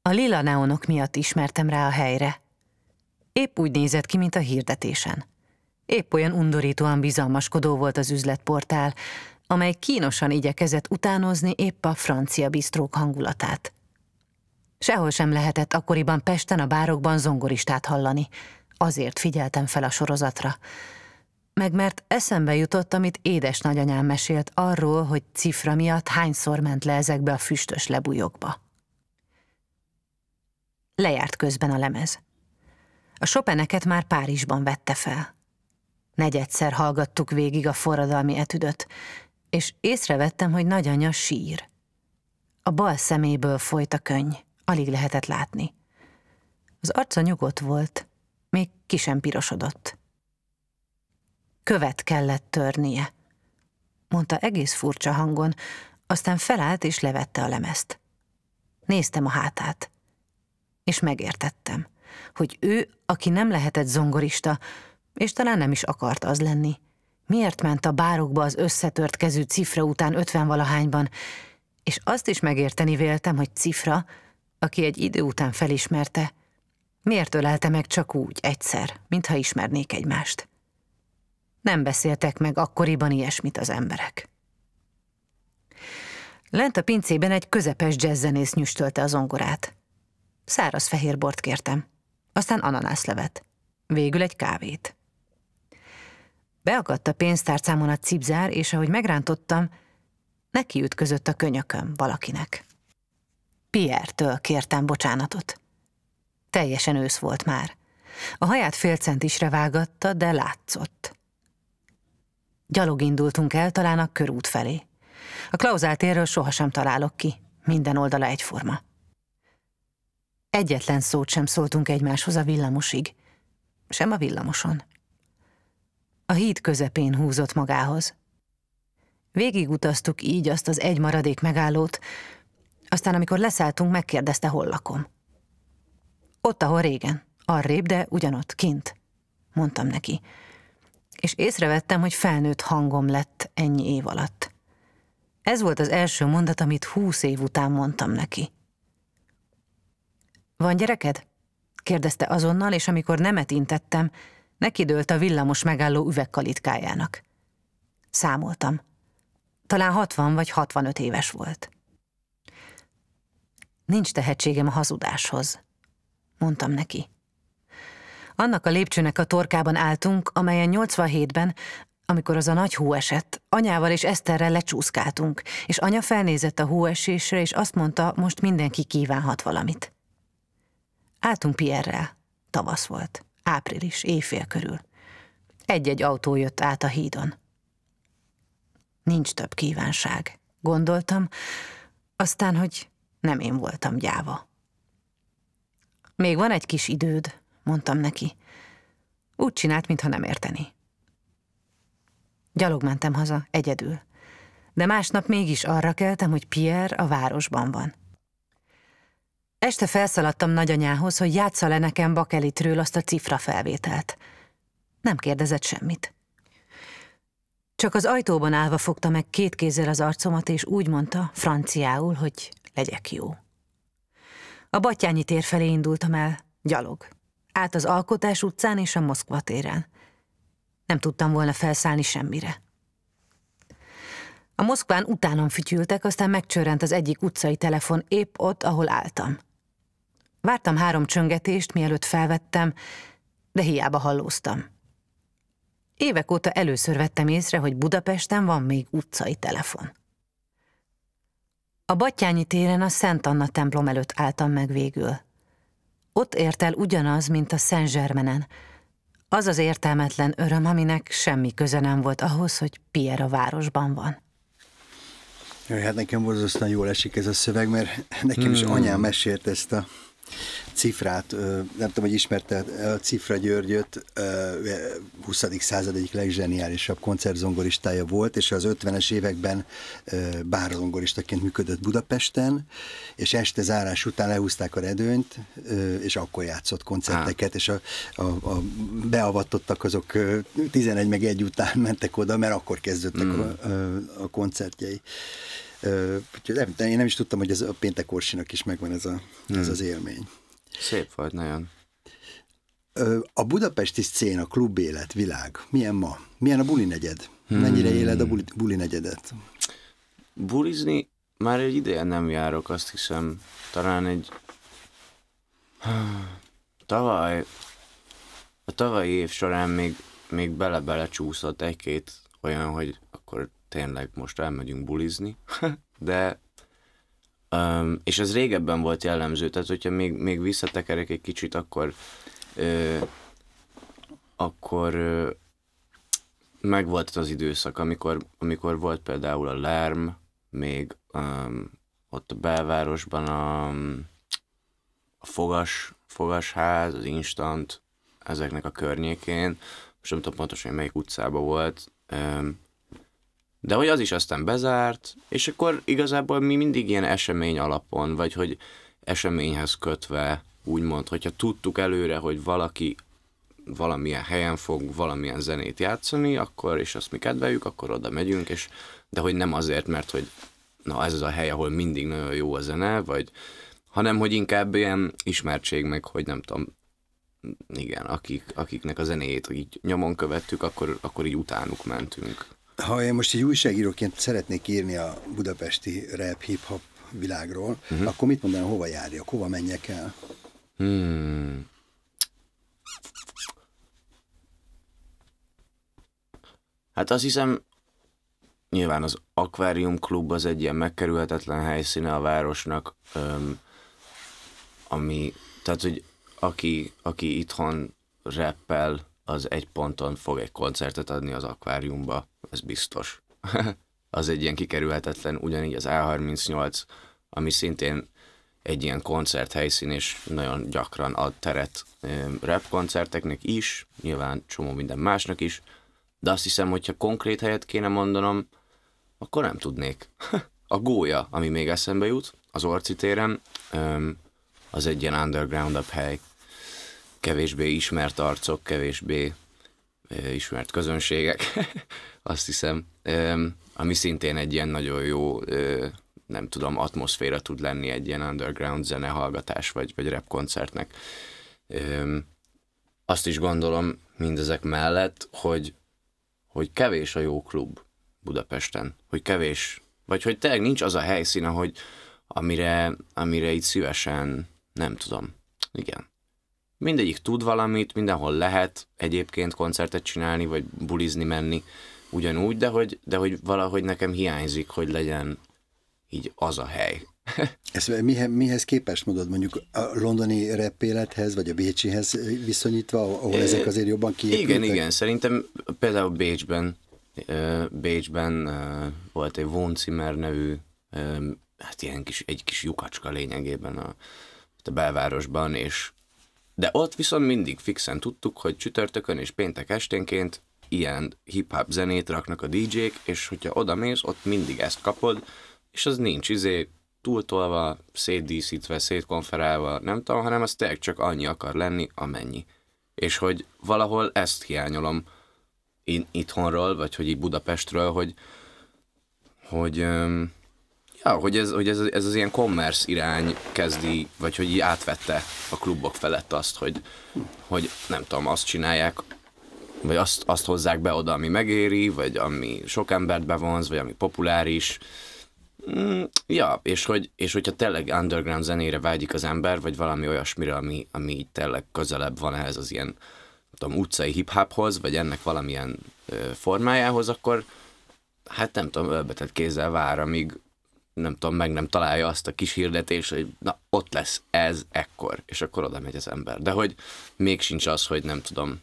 A lila neonok miatt ismertem rá a helyre. Épp úgy nézett ki, mint a hirdetésen. Épp olyan undorítóan bizalmaskodó volt az üzletportál, amely kínosan igyekezett utánozni épp a francia bisztrók hangulatát. Sehol sem lehetett akkoriban Pesten a bárokban zongoristát hallani. Azért figyeltem fel a sorozatra. Meg mert eszembe jutott, amit édes nagyanyám mesélt arról, hogy Cifra miatt hányszor ment le ezekbe a füstös lebújokba. Lejárt közben a lemez. A Chopineket már Párizsban vette fel. 4-szer hallgattuk végig a forradalmi etüdöt, és észrevettem, hogy nagyanya sír. A bal szeméből folyt a könny, alig lehetett látni. Az arca nyugodt volt, még ki sem pirosodott. Követ kellett törnie, mondta egész furcsa hangon, aztán felállt és levette a lemezt. Néztem a hátát, és megértettem, hogy ő, aki nem lehetett zongorista, és talán nem is akart az lenni, miért ment a bárokba az összetört kezű Cifra után 50-valahányban, és azt is megérteni véltem, hogy Cifra, aki egy idő után felismerte, miért ölelte meg csak úgy, egyszer, mintha ismernék egymást. Nem beszéltek meg akkoriban ilyesmit az emberek. Lent a pincében egy közepes jazzzenész nyüstölte a zongorát. Száraz fehér bort kértem, aztán ananászlevet, végül egy kávét. Beakadt a pénztárcámon a cipzár, és ahogy megrántottam, nekiütközött a könyököm valakinek. Pierre-től kértem bocsánatot. Teljesen ősz volt már. A haját fél centisre vágatta, de látszott. Gyalog indultunk el, talán a körút felé. A Klauzáltérről sohasem találok ki, minden oldala egyforma. Egyetlen szót sem szóltunk egymáshoz a villamosig, sem a villamoson. A híd közepén húzott magához. Végigutaztuk így azt az egy maradék megállót, aztán amikor leszálltunk, megkérdezte, hol lakom. Ott, ahol régen, arrébb, de ugyanott, kint, mondtam neki. És észrevettem, hogy felnőtt hangom lett ennyi év alatt. Ez volt az első mondat, amit 20 év után mondtam neki. Van gyereked? Kérdezte azonnal, és amikor nemet intettem, nekidőlt a villamos megálló üvegkalitkájának. Számoltam. Talán 60 vagy 65 éves volt. Nincs tehetségem a hazudáshoz, mondtam neki. Annak a lépcsőnek a torkában álltunk, amelyen 87-ben, amikor az a nagy hó esett, anyával és Eszterrel lecsúszkáltunk, és anya felnézett a hóesésre, és azt mondta, most mindenki kívánhat valamit. Álltunk Pierrel, tavasz volt, április, éjfél körül. Egy-egy autó jött át a hídon. Nincs több kívánság, gondoltam, aztán, hogy nem én voltam gyáva. Még van egy kis időd, mondtam neki. Úgy csinált, mintha nem érteni. Gyalog mentem haza, egyedül. De másnap mégis arra keltem, hogy Pierre a városban van. Este felszaladtam nagyanyához, hogy játsza le nekem bakelitről azt a Cifra felvételt. Nem kérdezett semmit. Csak az ajtóban állva fogta meg 2 kézzel az arcomat, és úgy mondta, franciául, hogy legyek jó. A Battyányi tér felé indultam el, gyalog. Át az Alkotás utcán és a Moszkva téren. Nem tudtam volna felszállni semmire. A Moszkván utánam fütyültek, aztán megcsörrent az egyik utcai telefon épp ott, ahol álltam. Vártam 3 csöngetést, mielőtt felvettem, de hiába hallóztam. Évek óta először vettem észre, hogy Budapesten van még utcai telefon. A Battyányi téren a Szent Anna templom előtt álltam meg végül. Ott ért el ugyanaz, mint a Saint-Germainen. Az az értelmetlen öröm, aminek semmi köze nem volt ahhoz, hogy Pierre a városban van. Jaj, hát nekem borzasztóan jól esik ez a szöveg, mert nekem is anyám mesélt ezt a cifrát, nem tudom, hogy ismerte a Cifra Györgyöt, 20. század egyik legzseniálisabb koncertzongoristája volt, és az 50-es években bárzongoristaként működött Budapesten, és este zárás után lehúzták a redőnyt, és akkor játszott koncerteket, és a beavatottak azok 11 meg 1 után mentek oda, mert akkor kezdődtek a koncertjei. Én nem is tudtam, hogy ez a Péntek Orsinak is megvan ez az élmény. Szép volt, nagyon. A budapesti szcéna, klubélet, világ, milyen ma? Milyen a buli negyed? Mennyire éled a buli negyedet? Bulizni már egy ideje nem járok, azt hiszem. Talán a tavalyi év során még bele-bele csúszott egy-két olyan, hogy akkor tényleg most elmegyünk bulizni, de és ez régebben volt jellemző, tehát hogyha még visszatekerek egy kicsit, akkor megvolt az időszak, amikor volt például a Lerm, még ott a belvárosban a Fogasház, az Instant, ezeknek a környékén, most nem tudom pontosan, hogy melyik utcában volt, de hogy az is aztán bezárt, és akkor igazából mi mindig ilyen esemény alapon, vagy hogy eseményhez kötve, úgymond, hogyha tudtuk előre, hogy valaki valamilyen helyen fog valamilyen zenét játszani, akkor, és azt mi kedveljük, akkor oda megyünk, de hogy nem azért, mert hogy na ez az a hely, ahol mindig nagyon jó a zene, hanem hogy inkább ilyen ismertség, meg hogy nem tudom, igen, akiknek a zenéjét így nyomon követtük, akkor így utánuk mentünk. Ha én most egy újságíróként szeretnék írni a budapesti rap, hip-hop világról, akkor mit mondanám, hova járjak, hova menjek el? Hát azt hiszem, nyilván az Akvárium Klub az egy ilyen megkerülhetetlen helyszíne a városnak, tehát, hogy aki itthon rappel, az egy ponton fog egy koncertet adni az Akváriumba, ez biztos. Az egy ilyen kikerülhetetlen, ugyanígy az A38, ami szintén egy ilyen koncerthelyszín, és nagyon gyakran ad teret rap koncerteknek is, nyilván csomó minden másnak is, de azt hiszem, hogyha konkrét helyet kéne mondanom, akkor nem tudnék. A Gólya, ami még eszembe jut, az Orci téren, az egy ilyen underground-abb hely, kevésbé ismert arcok, kevésbé ismert közönségek, azt hiszem, ami szintén egy ilyen nagyon jó, nem tudom, atmoszféra tud lenni egy ilyen underground zenehallgatás, vagy rap koncertnek. Azt is gondolom mindezek mellett, hogy kevés a jó klub Budapesten, hogy kevés, vagy hogy tényleg nincs az a helyszín, amire így szívesen, nem tudom, igen. Mindegyik tud valamit, mindenhol lehet egyébként koncertet csinálni, vagy bulizni menni ugyanúgy, de hogy valahogy nekem hiányzik, hogy legyen így az a hely. Ez mihez képest mondod, mondjuk a londoni rap élethez, vagy a bécsihez viszonyítva, ahol ezek azért jobban kiépültek? Igen, szerintem például Bécsben volt egy Von Zimmer nevű, hát egy kis lyukacska lényegében a belvárosban, de ott viszont mindig fixen tudtuk, hogy csütörtökön és péntek esténként ilyen hip-hop zenét raknak a DJ-k, és hogyha oda mész, ott mindig ezt kapod, és az nincs túltolva, szétdíszítve, szétkonferálva, nem tudom, hanem az tényleg csak annyi akar lenni, amennyi. És hogy valahol ezt hiányolom itthonról, vagy hogy így Budapestről, hogy ez az ilyen commerce irány kezdi, vagy hogy így átvette a klubok felett azt, hogy nem tudom, azt csinálják, vagy azt hozzák be oda, ami megéri, vagy ami sok embert bevonz, vagy ami populáris. És hogyha tényleg underground zenére vágyik az ember, vagy valami olyasmire, ami így tényleg közelebb van ehhez az ilyen tudom, utcai hip-hophoz, vagy ennek valamilyen formájához, akkor hát nem tudom, ölbetett kézzel vár, amíg nem tudom, meg nem találja azt a kis hirdetést, hogy na, ott lesz ez ekkor, és akkor oda megy az ember. De hogy még sincs az, hogy nem tudom,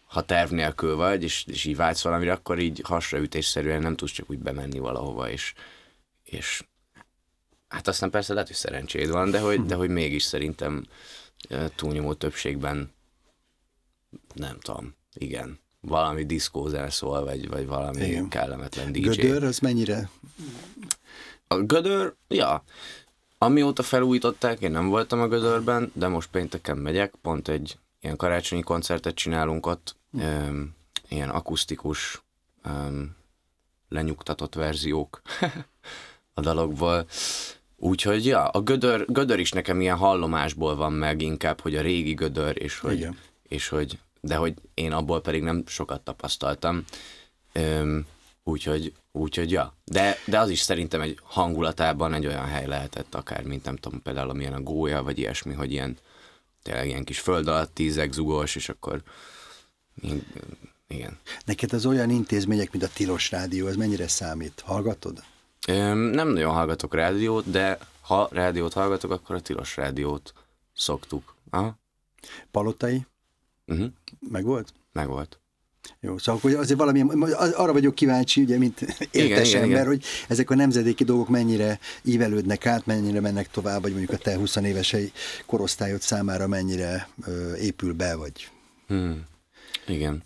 ha terv nélkül vagy, és így vágysz valamire, akkor így hasraütésszerűen nem tudsz csak úgy bemenni valahova, és hát aztán persze lehet, hogy szerencséd van, de hogy mégis szerintem túlnyomó többségben nem tudom, igen, valami diszkózál szól, vagy valami igen. Kellemetlen DJ. Gödör, az mennyire? A Gödör, ja. Amióta felújították, én nem voltam a Gödörben, de most pénteken megyek, pont egy ilyen karácsonyi koncertet csinálunk ott, ilyen akusztikus, lenyugtatott verziók a dalokból. Úgyhogy ja, a Gödör is nekem ilyen hallomásból van meg inkább, hogy a régi Gödör, és hogy de hogy én abból pedig nem sokat tapasztaltam. Úgyhogy ja. De az is szerintem egy hangulatában egy olyan hely lehetett akár, mint nem tudom, például amilyen a Gólya, vagy ilyesmi, hogy ilyen tényleg ilyen kis föld alatti zegzugós, és akkor igen. Neked az olyan intézmények, mint a Tilos Rádió, az mennyire számít? Hallgatod? Nem nagyon hallgatok rádiót, de ha rádiót hallgatok, akkor a Tilos Rádiót szoktuk. Aha. Palotai? Megvolt? Megvolt. Jó, szóval hogy azért valamilyen, arra vagyok kíváncsi, ugye, mint értes ember, igen. Hogy ezek a nemzedéki dolgok mennyire ívelődnek át, mennyire mennek tovább, vagy mondjuk a te 20 éves korosztályod számára mennyire épül be, vagy... Igen.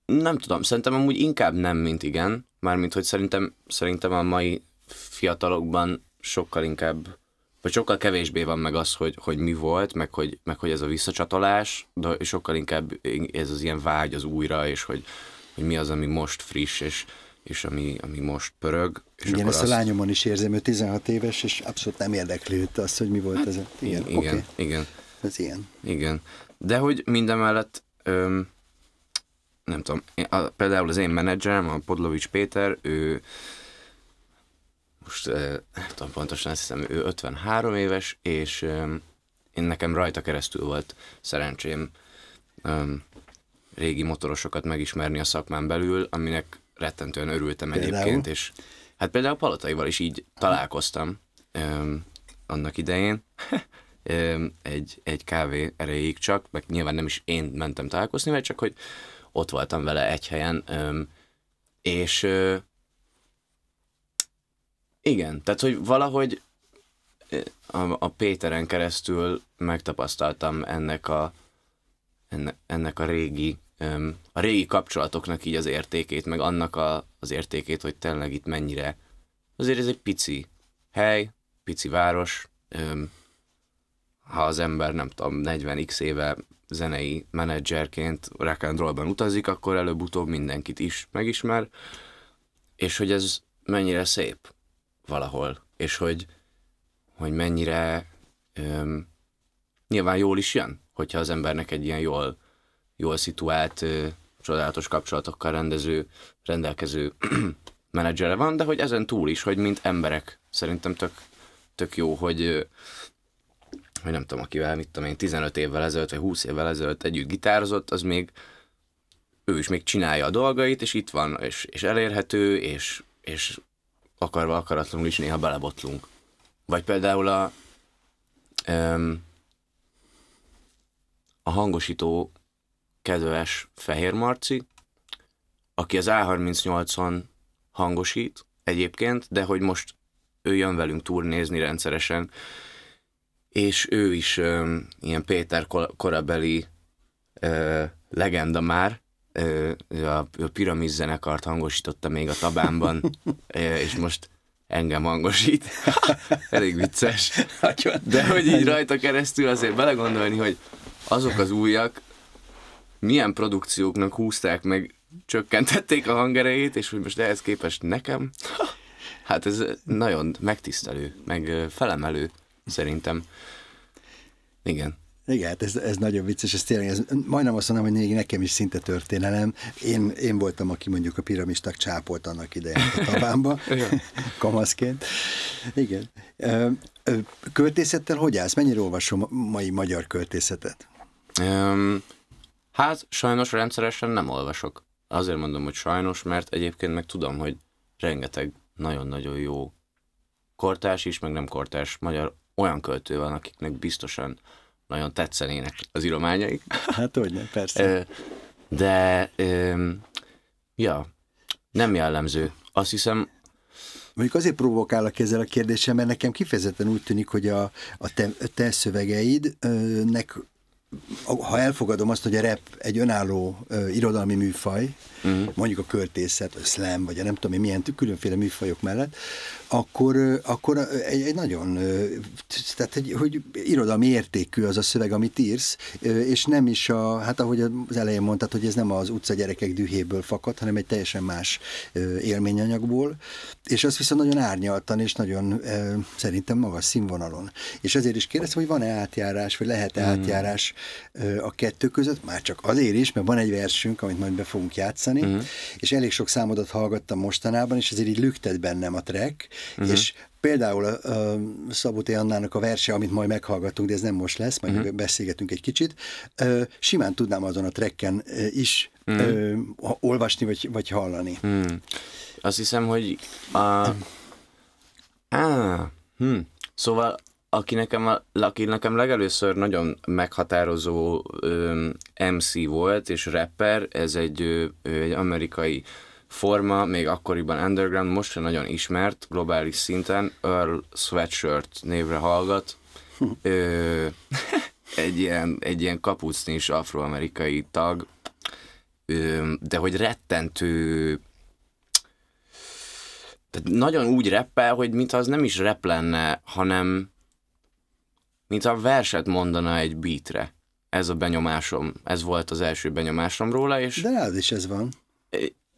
Nem tudom, szerintem amúgy inkább nem, mint igen, mármint, hogy szerintem a mai fiatalokban sokkal inkább, vagy sokkal kevésbé van meg az, hogy mi volt, meg hogy ez a visszacsatolás, de sokkal inkább ez az ilyen vágy az újra, és hogy mi az, ami most friss, és ami most pörög. És igen, ezt a lányomon is érzem, ő 16 éves, és abszolút nem érdekli őt az, hogy mi volt ez. Igen, okay. Igen. Ez ilyen. Igen. De hogy mindemellett, nem tudom, például az én menedzserem, a Podlovics Péter, ő most nem tudom pontosan, azt hiszem, ő 53 éves, és én nekem rajta keresztül volt szerencsém régi motorosokat megismerni a szakmán belül, aminek rettentően örültem egyébként, és hát például Palotaival is így találkoztam annak idején, egy kávé erejéig csak, meg nyilván nem is én mentem találkozni, mert csak hogy ott voltam vele egy helyen, és igen, tehát hogy valahogy a Péteren keresztül megtapasztaltam ennek a régi kapcsolatoknak így az értékét, meg annak az értékét, hogy tényleg itt mennyire, azért ez egy pici hely, pici város, ha az ember nem tudom, 40x éve zenei menedzserként rock and rollban utazik, akkor előbb-utóbb mindenkit is megismer, és hogy ez mennyire szép valahol, és hogy mennyire nyilván jól is jön, hogyha az embernek egy ilyen jól szituált, csodálatos kapcsolatokkal rendelkező menedzsere van, de hogy ezen túl is, hogy mint emberek szerintem tök jó, hogy nem tudom, akivel, mit tudom én, 15 évvel ezelőtt, vagy 20 évvel ezelőtt együtt gitározott, az még, ő is még csinálja a dolgait, és itt van, és elérhető, és akarva akaratlanul is néha belebotlunk. Vagy például a hangosító kedves Fehér Marci, aki az A38-on hangosít egyébként, de hogy most ő jön velünk turnézni rendszeresen, és ő is ilyen Péter korabeli legenda már, a Piramis zenekart hangosította még a Tabánban, és most engem hangosít. Elég vicces. De hogy így rajta keresztül azért belegondolni, hogy azok az újak milyen produkcióknak húzták meg, csökkentették a hangerejét, és hogy most ehhez képest nekem, hát ez nagyon megtisztelő, meg felemelő szerintem. Igen. Igen, hát ez nagyon vicces, ez tényleg, majdnem azt mondom, hogy még nekem is szinte történelem. Én voltam, aki mondjuk a piramisták csápolt annak idején a Tabánba, kamaszként. Igen. Költészettel hogy állsz? Mennyire olvasom mai magyar költészetet? Hát sajnos rendszeresen nem olvasok. Azért mondom, hogy sajnos, mert egyébként meg tudom, hogy rengeteg nagyon-nagyon jó kortárs is, meg nem kortárs magyar olyan költő van, akiknek biztosan nagyon tetszenének az írományaik. Hát hogyne, persze. De, ja, nem jellemző. Azt hiszem... Mondjuk azért provokálok ezzel a kérdéssel, mert nekem kifejezetten úgy tűnik, hogy a te szövegeidnek, ha elfogadom azt, hogy a rap egy önálló irodalmi műfaj, mondjuk a költészet, a slam, vagy a nem tudom én milyen különféle műfajok mellett, akkor egy nagyon, tehát hogy irodalmi értékű az a szöveg, amit írsz, és nem is hát ahogy az elején mondtad, hogy ez nem az utcagyerekek dühéből fakad, hanem egy teljesen más élményanyagból, és az viszont nagyon árnyaltan, és nagyon szerintem magas színvonalon. És ezért is kérdeztem, hogy van-e átjárás, vagy lehet-e átjárás a kettő között, már csak azért is, mert van egy versünk, amit majd be fogunk játszani, és elég sok számodat hallgattam mostanában, és ezért így lüktet bennem a track, és például a Szabó T. Annának a verse, amit majd meghallgatunk, de ez nem most lesz, majd beszélgetünk egy kicsit, simán tudnám azon a tracken is olvasni, vagy hallani. Azt hiszem, hogy szóval aki nekem legelőször nagyon meghatározó MC volt, és rapper, ez egy amerikai forma, még akkoriban underground, most sem nagyon ismert, globális szinten, Earl Sweatshirt névre hallgat. Egy ilyen kapucnis afroamerikai tag, de hogy rettentő, tehát nagyon úgy rappel, hogy mintha az nem is rap lenne, hanem mintha verset mondana egy beatre. Ez a benyomásom, ez volt az első benyomásom róla, és... De rád is ez van.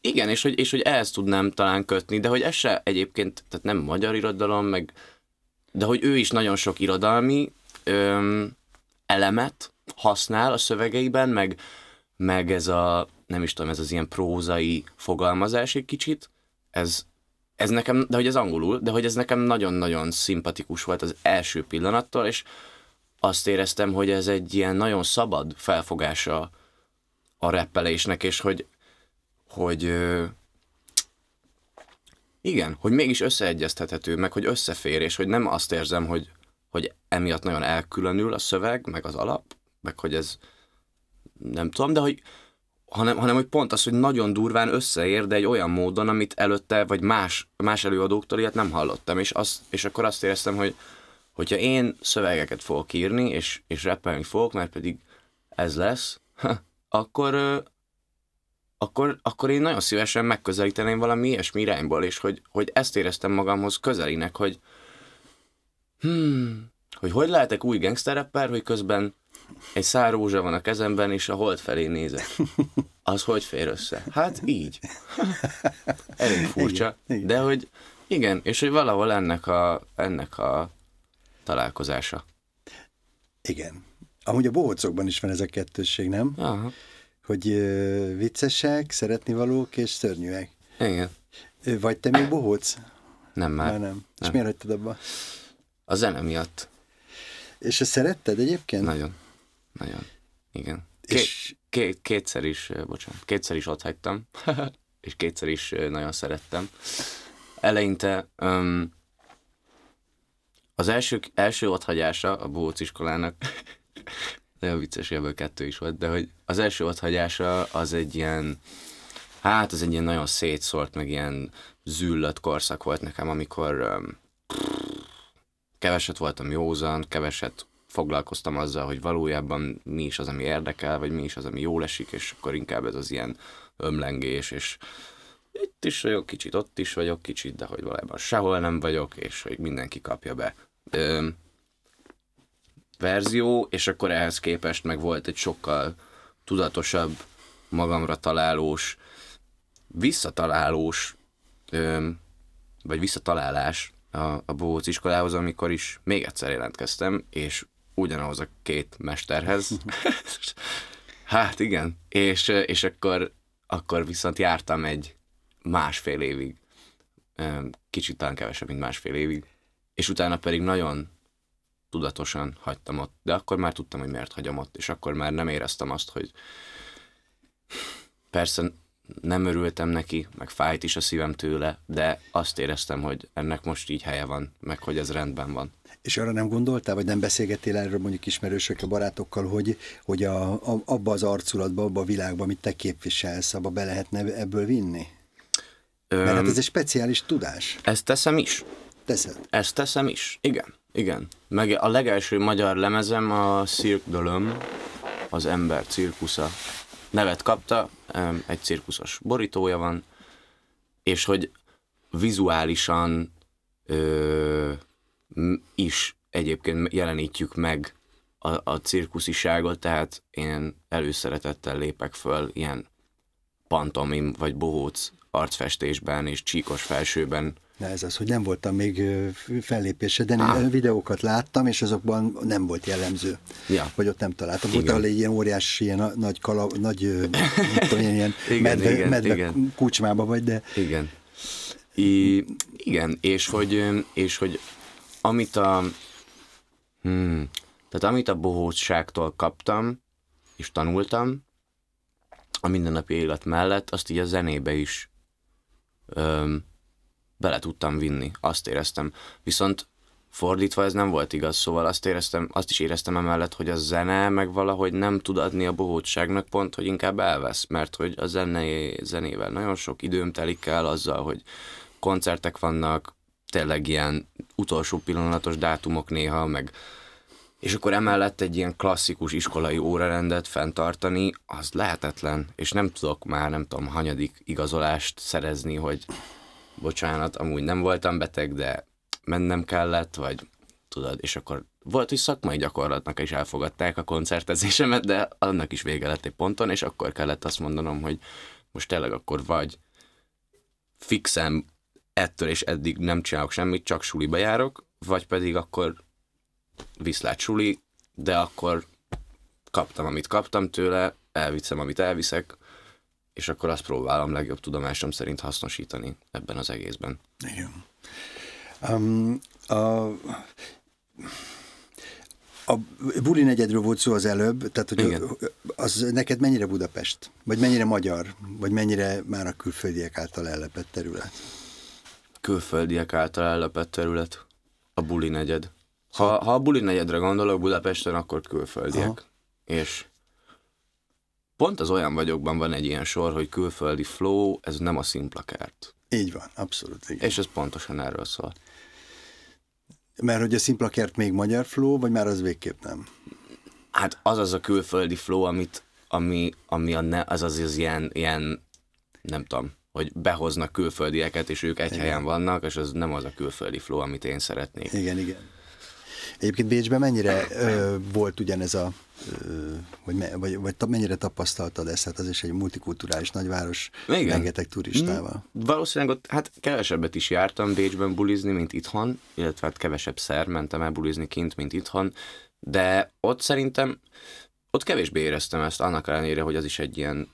Igen, és hogy ehhez tudnám talán kötni, de hogy ez se egyébként, tehát nem magyar irodalom, de hogy ő is nagyon sok irodalmi elemet használ a szövegeiben, meg ez a, nem is tudom, ez az ilyen prózai fogalmazás egy kicsit, ez nekem, de hogy ez angolul, de hogy ez nekem nagyon-nagyon szimpatikus volt az első pillanattól, és azt éreztem, hogy ez egy ilyen nagyon szabad felfogása a rappelésnek, és hogy igen, hogy mégis összeegyeztethető, meg hogy összefér, és hogy nem azt érzem, hogy emiatt nagyon elkülönül a szöveg, meg az alap, meg hogy ez nem tudom, de hogy hanem hogy pont az, hogy nagyon durván összeér, de egy olyan módon, amit előtte, vagy más előadóktól ilyet nem hallottam, és akkor azt éreztem, hogyha én szövegeket fogok írni, és rappelni fogok, mert pedig ez lesz, akkor én nagyon szívesen megközelíteném valami ilyesmi irányból, és hogy ezt éreztem magamhoz közelinek, hogy lehetek új gangster-rapper, hogy közben egy szál rózsa van a kezemben, és a hold felé nézek. Az hogy fér össze? Hát így. Elég furcsa. Igen. De hogy igen, és hogy valahol ennek a találkozása. Igen. Amúgy a bohócokban is van ez a kettősség, nem? Aha. Hogy viccesek, szeretnivalók és szörnyűek. Igen. Vagy te még bohóc? Nem már. Nem. És miért hagytad abba? A zene miatt. És ezt szeretted egyébként? Nagyon. Igen. Kétszer is ott hagytam, és kétszer is nagyon szerettem. Eleinte az első otthagyása a bohóc iskolának, nagyon vicces, ebből 2 is volt, de hogy az első otthagyása az egy ilyen, az egy ilyen nagyon szétszórt, meg ilyen züllött korszak volt nekem, amikor keveset voltam józan, keveset foglalkoztam azzal, hogy valójában mi is az, ami érdekel, vagy mi is az, ami jól esik, és akkor inkább ez az ilyen ömlengés, és itt is vagyok kicsit, ott is vagyok kicsit, de hogy valójában sehol nem vagyok, és hogy mindenki kapja be verzió, és akkor ehhez képest meg volt egy sokkal tudatosabb, magamra találós, visszatalálós, vagy visszatalálás a bohóc iskolához, amikor is még egyszer jelentkeztem, és ugyanahoz a két mesterhez. Hát igen, és akkor viszont jártam egy másfél évig, kicsit talán kevesebb, mint másfél évig, és utána pedig nagyon tudatosan hagytam ott, de akkor már tudtam, hogy miért hagyom ott, és akkor már nem éreztem azt, hogy persze nem örültem neki, meg fájt is a szívem tőle, de azt éreztem, hogy ennek most így helye van, meg hogy ez rendben van. És arra nem gondoltál, vagy nem beszélgettél erről mondjuk ismerősökkel, barátokkal, hogy abba az arculatba, abba a világba, amit te képviselsz, abba be lehetne ebből vinni? Mert hát ez egy speciális tudás. Ezt teszem is. Teszed? Ezt teszem is, igen. Meg a legelső magyar lemezem a Cirque de l'Homme, az ember cirkusza nevet kapta, egy cirkuszos borítója van, és hogy vizuálisan is egyébként jelenítjük meg a cirkusziságot, tehát én előszeretettel lépek föl ilyen pantomim vagy bohóc arcfestésben és csíkos felsőben. De ez az, hogy nem voltam még fellépésre, de videókat láttam, és azokban nem volt jellemző, hogy ott nem találtam. Volt ahol egy ilyen óriási, ilyen nagy ilyen medve kucsmába vagy, de... Igen. Igen, és hogy amit amit a bohócságtól kaptam, és tanultam, a mindennapi élet mellett, azt így a zenébe is bele tudtam vinni, azt éreztem. Viszont fordítva ez nem volt igaz, szóval azt is éreztem emellett, hogy a zene meg valahogy nem tud adni a bohócságnak pont, hogy inkább elvesz, mert hogy a zenével nagyon sok időm telik el azzal, hogy koncertek vannak, tényleg ilyen utolsó pillanatos dátumok néha, meg és akkor emellett egy ilyen klasszikus iskolai órarendet fenntartani, az lehetetlen, és nem tudok már, nem tudom, hanyadik igazolást szerezni, hogy bocsánat, amúgy nem voltam beteg, de mennem kellett, vagy tudod, és akkor volt, hogy szakmai gyakorlatnak is elfogadták a koncertezésemet, de annak is vége lett egy ponton, és akkor kellett azt mondanom, hogy most tényleg akkor vagy fixen ettől és eddig nem csinálok semmit, csak suliba járok, vagy pedig akkor viszlát suli, de akkor kaptam, amit kaptam tőle, elviszem, amit elviszek, és akkor azt próbálom legjobb tudomásom szerint hasznosítani ebben az egészben. Igen. A Buli negyedről volt szó az előbb, tehát hogy az neked mennyire Budapest? Vagy mennyire magyar? Vagy mennyire már a külföldiek által ellepett terület? Külföldiek által ellepett terület? A Buli negyed. Ha a Buli negyedre gondolok Budapesten, akkor külföldiek. Aha. És pont az olyan vagyokban van egy ilyen sor, hogy külföldi flow, ez nem a szimplakert. Így van, abszolút. Igen. És ez pontosan erről szól. Mert hogy a szimplakert még magyar flow, vagy már az végképp nem? Hát az a külföldi flow, az ilyen, nem tudom, hogy behoznak külföldieket, és ők egy helyen vannak, és az nem az a külföldi flow, amit én szeretnék. Igen. Egyébként Bécsben mennyire volt ugyanez vagy mennyire tapasztaltad ezt? Hát az is egy multikulturális nagyváros, rengeteg turistával. Valószínűleg ott kevesebbet is jártam Bécsben bulizni, mint itthon, illetve kevesebb szer mentem el bulizni kint, mint itthon, de ott szerintem, ott kevésbé éreztem ezt, annak ellenére, hogy az is egy ilyen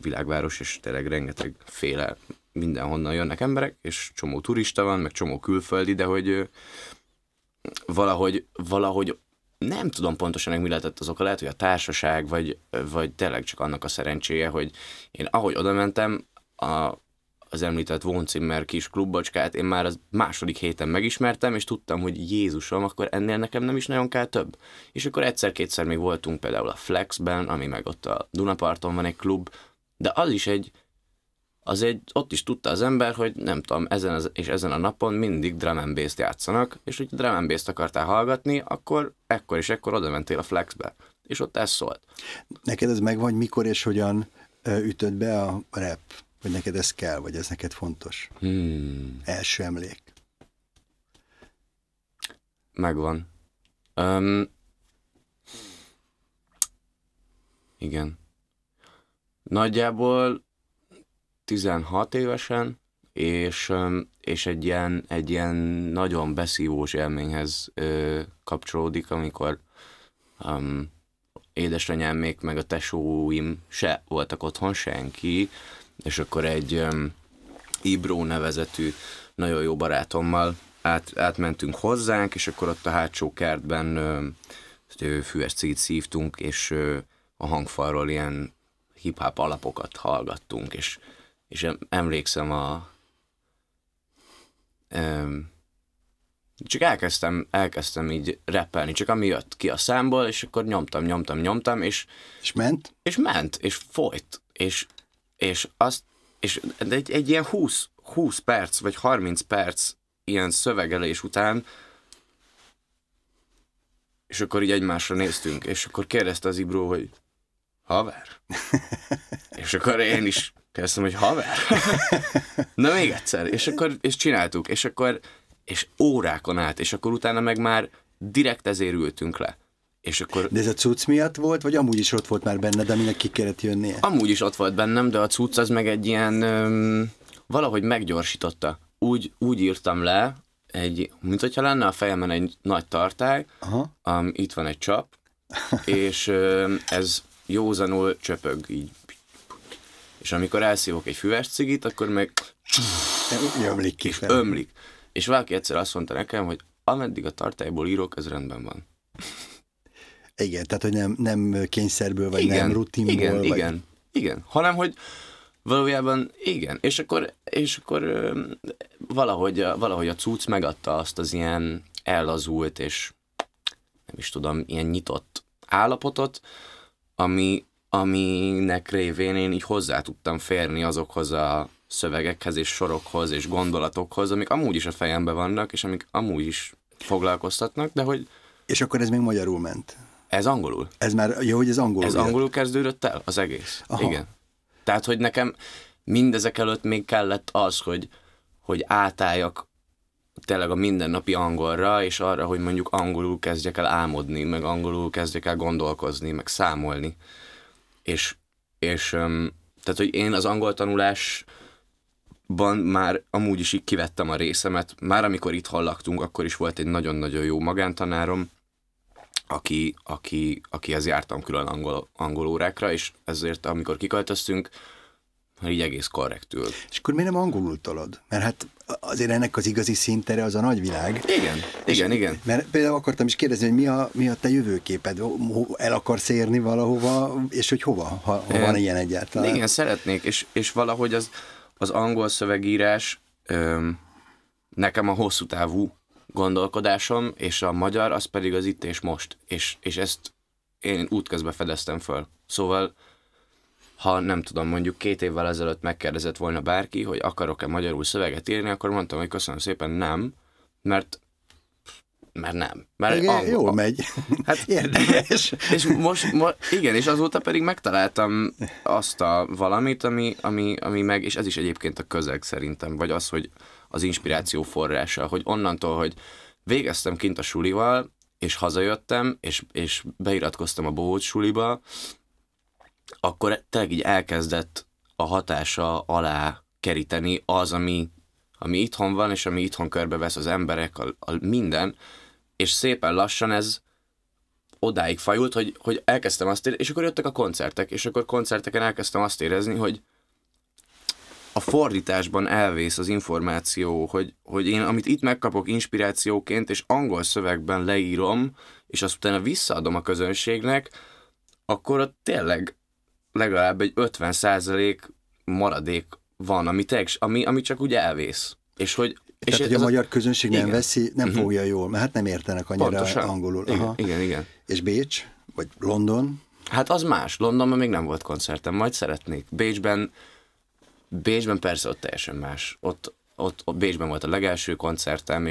világváros, és tényleg rengeteg féle mindenhonnan jönnek emberek, és csomó turista van, meg csomó külföldi, de hogy valahogy nem tudom pontosan, mi lehetett az oka, lehet, hogy a társaság, vagy tényleg csak annak a szerencséje, hogy én ahogy oda mentem, az említett Von Zimmer kis klubbocskát, én már az második héten megismertem, és tudtam, hogy Jézusom, akkor ennél nekem nem is nagyon kell több. És akkor egyszer-kétszer még voltunk például a Flexben, ami meg ott a Dunaparton van egy klub, de az is ott is tudta az ember, hogy nem tudom, ezen a napon mindig drum and bass-t játszanak, és hogy drum and bass-t akartál hallgatni, akkor ekkor és ekkor oda mentél a Flexbe. És ott ez szólt. Neked ez megvan, mikor és hogyan ütött be a rap? Vagy neked ez kell, vagy ez neked fontos? Első emlék. Megvan. Igen. Nagyjából 16 évesen és egy ilyen nagyon beszívós élményhez kapcsolódik, amikor édesanyámék meg a tesóim se voltak otthon, senki, és akkor egy Ibró nevezetű nagyon jó barátommal átmentünk hozzánk, és akkor ott a hátsó kertben füves cigit szívtunk, és a hangfalról ilyen hip-hop alapokat hallgattunk, és emlékszem csak elkezdtem így rappelni, csak ami jött ki a számból, és akkor nyomtam, és ment? És ment, és folyt, és egy ilyen 20 perc, vagy 30 perc ilyen szövegelés után, és akkor így egymásra néztünk, és akkor kérdezte az Ibró, hogy haver? És akkor én is kezdtem, hogy haver? Na még egyszer, és csináltuk, és órákon át, és akkor utána meg már direkt ezért ültünk le. És akkor... De ez a cucc miatt volt, vagy amúgy is ott volt már benned, aminek ki kellett jönnie? Amúgy is ott volt bennem, de a cucc az meg egy ilyen... valahogy meggyorsította. Úgy írtam le, mint hogyha lenne a fejemen egy nagy tartály, itt van egy csap, és ez józanul csöpög így. És amikor elszívok egy füves cigit, akkor meg... ömlik ki. Ömlik. És valaki egyszer azt mondta nekem, hogy ameddig a tartályból írok, ez rendben van. Igen, tehát hogy nem kényszerből, vagy igen, nem rutinból. Igen. Hanem, hogy valójában igen. És akkor valahogy a cucc megadta azt az ilyen ellazult, és nem is tudom, ilyen nyitott állapotot, aminek révén én így hozzá tudtam férni azokhoz a szövegekhez, és sorokhoz, és gondolatokhoz, amik amúgy is a fejemben vannak, és amik amúgy is foglalkoztatnak, de hogy... És akkor ez még magyarul ment? Ez angolul. Ez már, jó, hogy ez angolul. Ez angolul kezdődött el, az egész. Aha. Igen. Tehát, hogy nekem mindezek előtt még kellett az, hogy átálljak tényleg a mindennapi angolra, és arra, hogy mondjuk angolul kezdjek el álmodni, meg angolul kezdjek el gondolkozni, meg számolni. És tehát, hogy én az angol tanulásban már amúgy is így kivettem a részemet. Már amikor itt laktunk, akkor is volt egy nagyon-nagyon jó magántanárom, akihez jártam külön angol órákra, és ezért amikor kiköltöztünk, így egész korrektül. És akkor miért nem angolul tolod? Mert hát azért ennek az igazi szintere az a nagyvilág. Igen. Mert például akartam is kérdezni, hogy mi a te jövőképed? El akarsz érni valahova, és hogy hova? Ha van ilyen egyáltalán. Igen, szeretnék, és valahogy az angol szövegírás nekem a hosszú távú gondolkodásom, és a magyar az pedig az itt és most. És ezt én útközben fedeztem föl. Szóval, ha nem tudom, mondjuk 2 évvel ezelőtt megkérdezett volna bárki, hogy akarok-e magyarul szöveget írni, akkor mondtam, hogy köszönöm szépen, nem, mert nem. Mert igen, jól megy. Hát, érdekes. És most, igen, és azóta pedig megtaláltam azt a valamit, ami meg, és ez is egyébként a közeg szerintem, vagy az, hogy az inspiráció forrása, hogy onnantól, hogy végeztem kint a sulival, és hazajöttem, és beiratkoztam a Bohóc suliba, akkor tényleg így elkezdett a hatása alá keríteni az, ami itthon van, és ami itthon körbevesz az emberek, minden, és szépen lassan ez odáig fajult, hogy elkezdtem azt érezni, és akkor jöttek a koncertek, és akkor koncerteken elkezdtem azt érezni, hogy a fordításban elvész az információ, hogy én, amit itt megkapok inspirációként, és angol szövegben leírom, és azt utána visszaadom a közönségnek, akkor ott tényleg legalább egy 50% maradék van, ami csak úgy elvész. Tehát, hogy a magyar közönség nem veszi, nem fogja jól, mert hát nem értenek annyira pontosan. Angolul. Igen. És Bécs? Vagy London? Hát az más. Londonban még nem volt koncertem, majd szeretnék. Bécsben persze ott teljesen más. Ott Bécsben volt a legelső koncertem,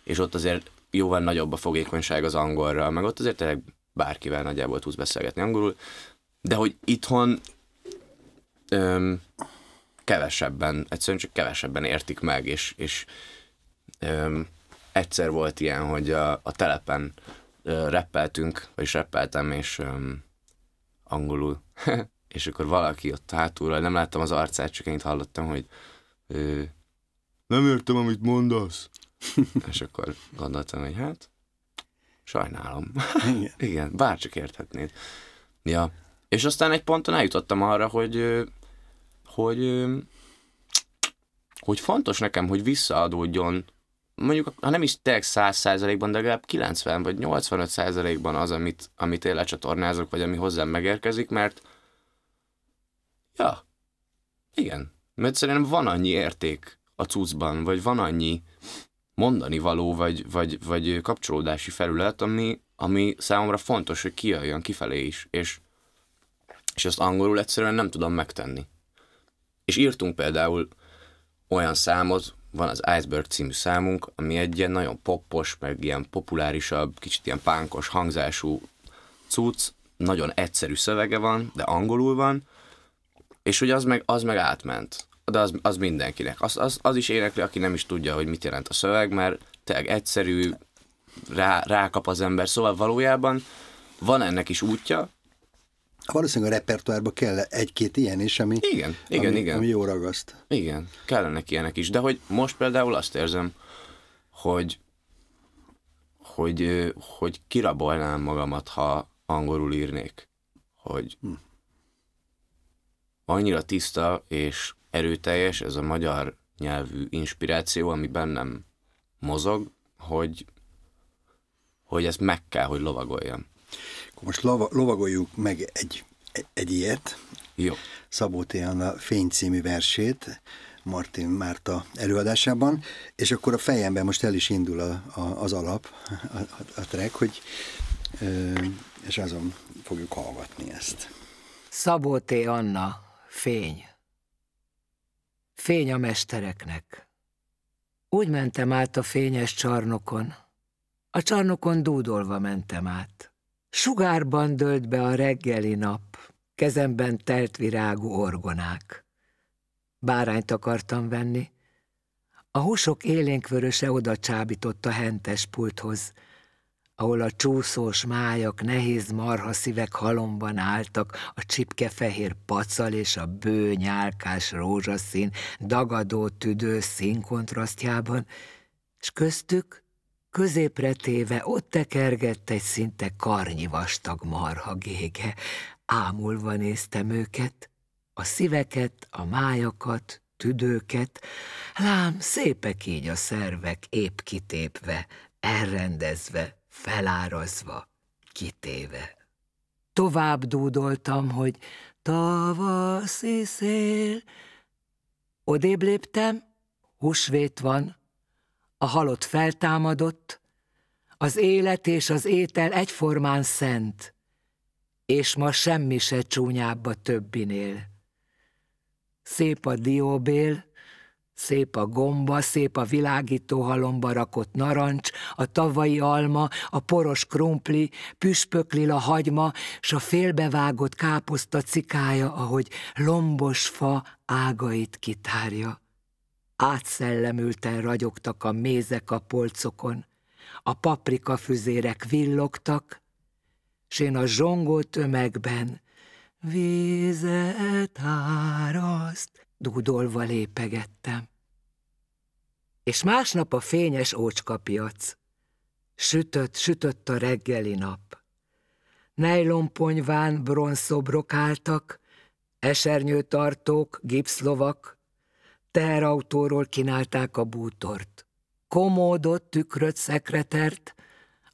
és ott azért jóval nagyobb a fogékonyság az angolra, meg ott azért tényleg bárkivel nagyjából tudsz beszélgetni angolul, de hogy itthon egyszerűen csak kevesebben értik meg, és egyszer volt ilyen, hogy a telepen rappeltünk, vagyis rappeltem, és angolul, és akkor valaki ott hátulról, nem láttam az arcát, csak én itt hallottam, hogy nem értem, amit mondasz. És akkor gondoltam, hogy hát, sajnálom. Igen. Igen, bárcsak érthetnéd. Ja. És aztán egy ponton eljutottam arra, hogy fontos nekem, hogy visszaadódjon, mondjuk, ha nem is tényleg 100%-ban, de legalább 90 vagy 85%-ban az, amit én lecsatornázok, vagy ami hozzám megérkezik, mert ja, igen, mert szerintem van annyi érték a cuccban, vagy van annyi mondani való, vagy kapcsolódási felület, ami számomra fontos, hogy kijöjjön kifelé is, és ezt angolul egyszerűen nem tudom megtenni. És írtunk például olyan számot, van az Iceberg című számunk, ami egy ilyen nagyon poppos, meg ilyen populárisabb, kicsit ilyen pánkos hangzású cucc, nagyon egyszerű szövege van, de angolul van, és hogy az meg átment. De az mindenkinek. Az is énekli, aki nem is tudja, hogy mit jelent a szöveg, mert tényleg egyszerű, rákap az ember. Szóval valójában van ennek is útja. Valószínűleg a repertoárban kell egy-két ilyen is, ami jó ragaszt. Igen, kellenek ilyenek is. De hogy most például azt érzem, hogy kirabolnám magamat, ha angolul írnék. Hogy annyira tiszta és erőteljes ez a magyar nyelvű inspiráció, ami bennem mozog, hogy ezt meg kell, hogy lovagoljam. Most lovagoljuk meg egy ilyet. Jó. Szabó T. Anna Fény című versét Martin Márta előadásában, és akkor a fejemben most el is indul az alap, a track, hogy, és azon fogjuk hallgatni ezt. Szabó T. Anna, Fény. Fény a mestereknek. Úgy mentem át a fényes csarnokon. A csarnokon dúdolva mentem át. Sugárban dőlt be a reggeli nap, kezemben telt virágú orgonák. Bárányt akartam venni. A húsok élénkvöröse oda csábított a hentes pulthoz, ahol a csúszós májak, nehéz marhaszívek halomban álltak, a csipkefehér pacal és a bő nyálkás rózsaszín, dagadó tüdő színkontrasztjában, és köztük, középre téve ott tekergett egy szinte karnyi vastag marha gége. Ámulva néztem őket, a szíveket, a májakat, tüdőket, lám szépek így a szervek, épp kitépve, elrendezve, felárazva, kitéve. Tovább dúdoltam, hogy tavaszi szél. Odébb léptem, húsvét van, a halott feltámadott, az élet és az étel egyformán szent, és ma semmi se csúnyább a többinél. Szép a dióbél, szép a gomba, szép a világító halomba rakott narancs, a tavai alma, a poros krumpli, püspöklila hagyma, s a félbevágott káposzta cikája, ahogy lombos fa ágait kitárja. Átszellemülten ragyogtak a mézek a polcokon, a paprikafüzérek villogtak, s én a zsongó tömegben vízet áraszt, dúdolva lépegettem. És másnap a fényes ócskapiac. Sütött a reggeli nap. Nejlonponyván bronzszobrok álltak, esernyőtartók, gipszlovak, teherautóról kínálták a bútort. Komódot, tükröt, szekretert,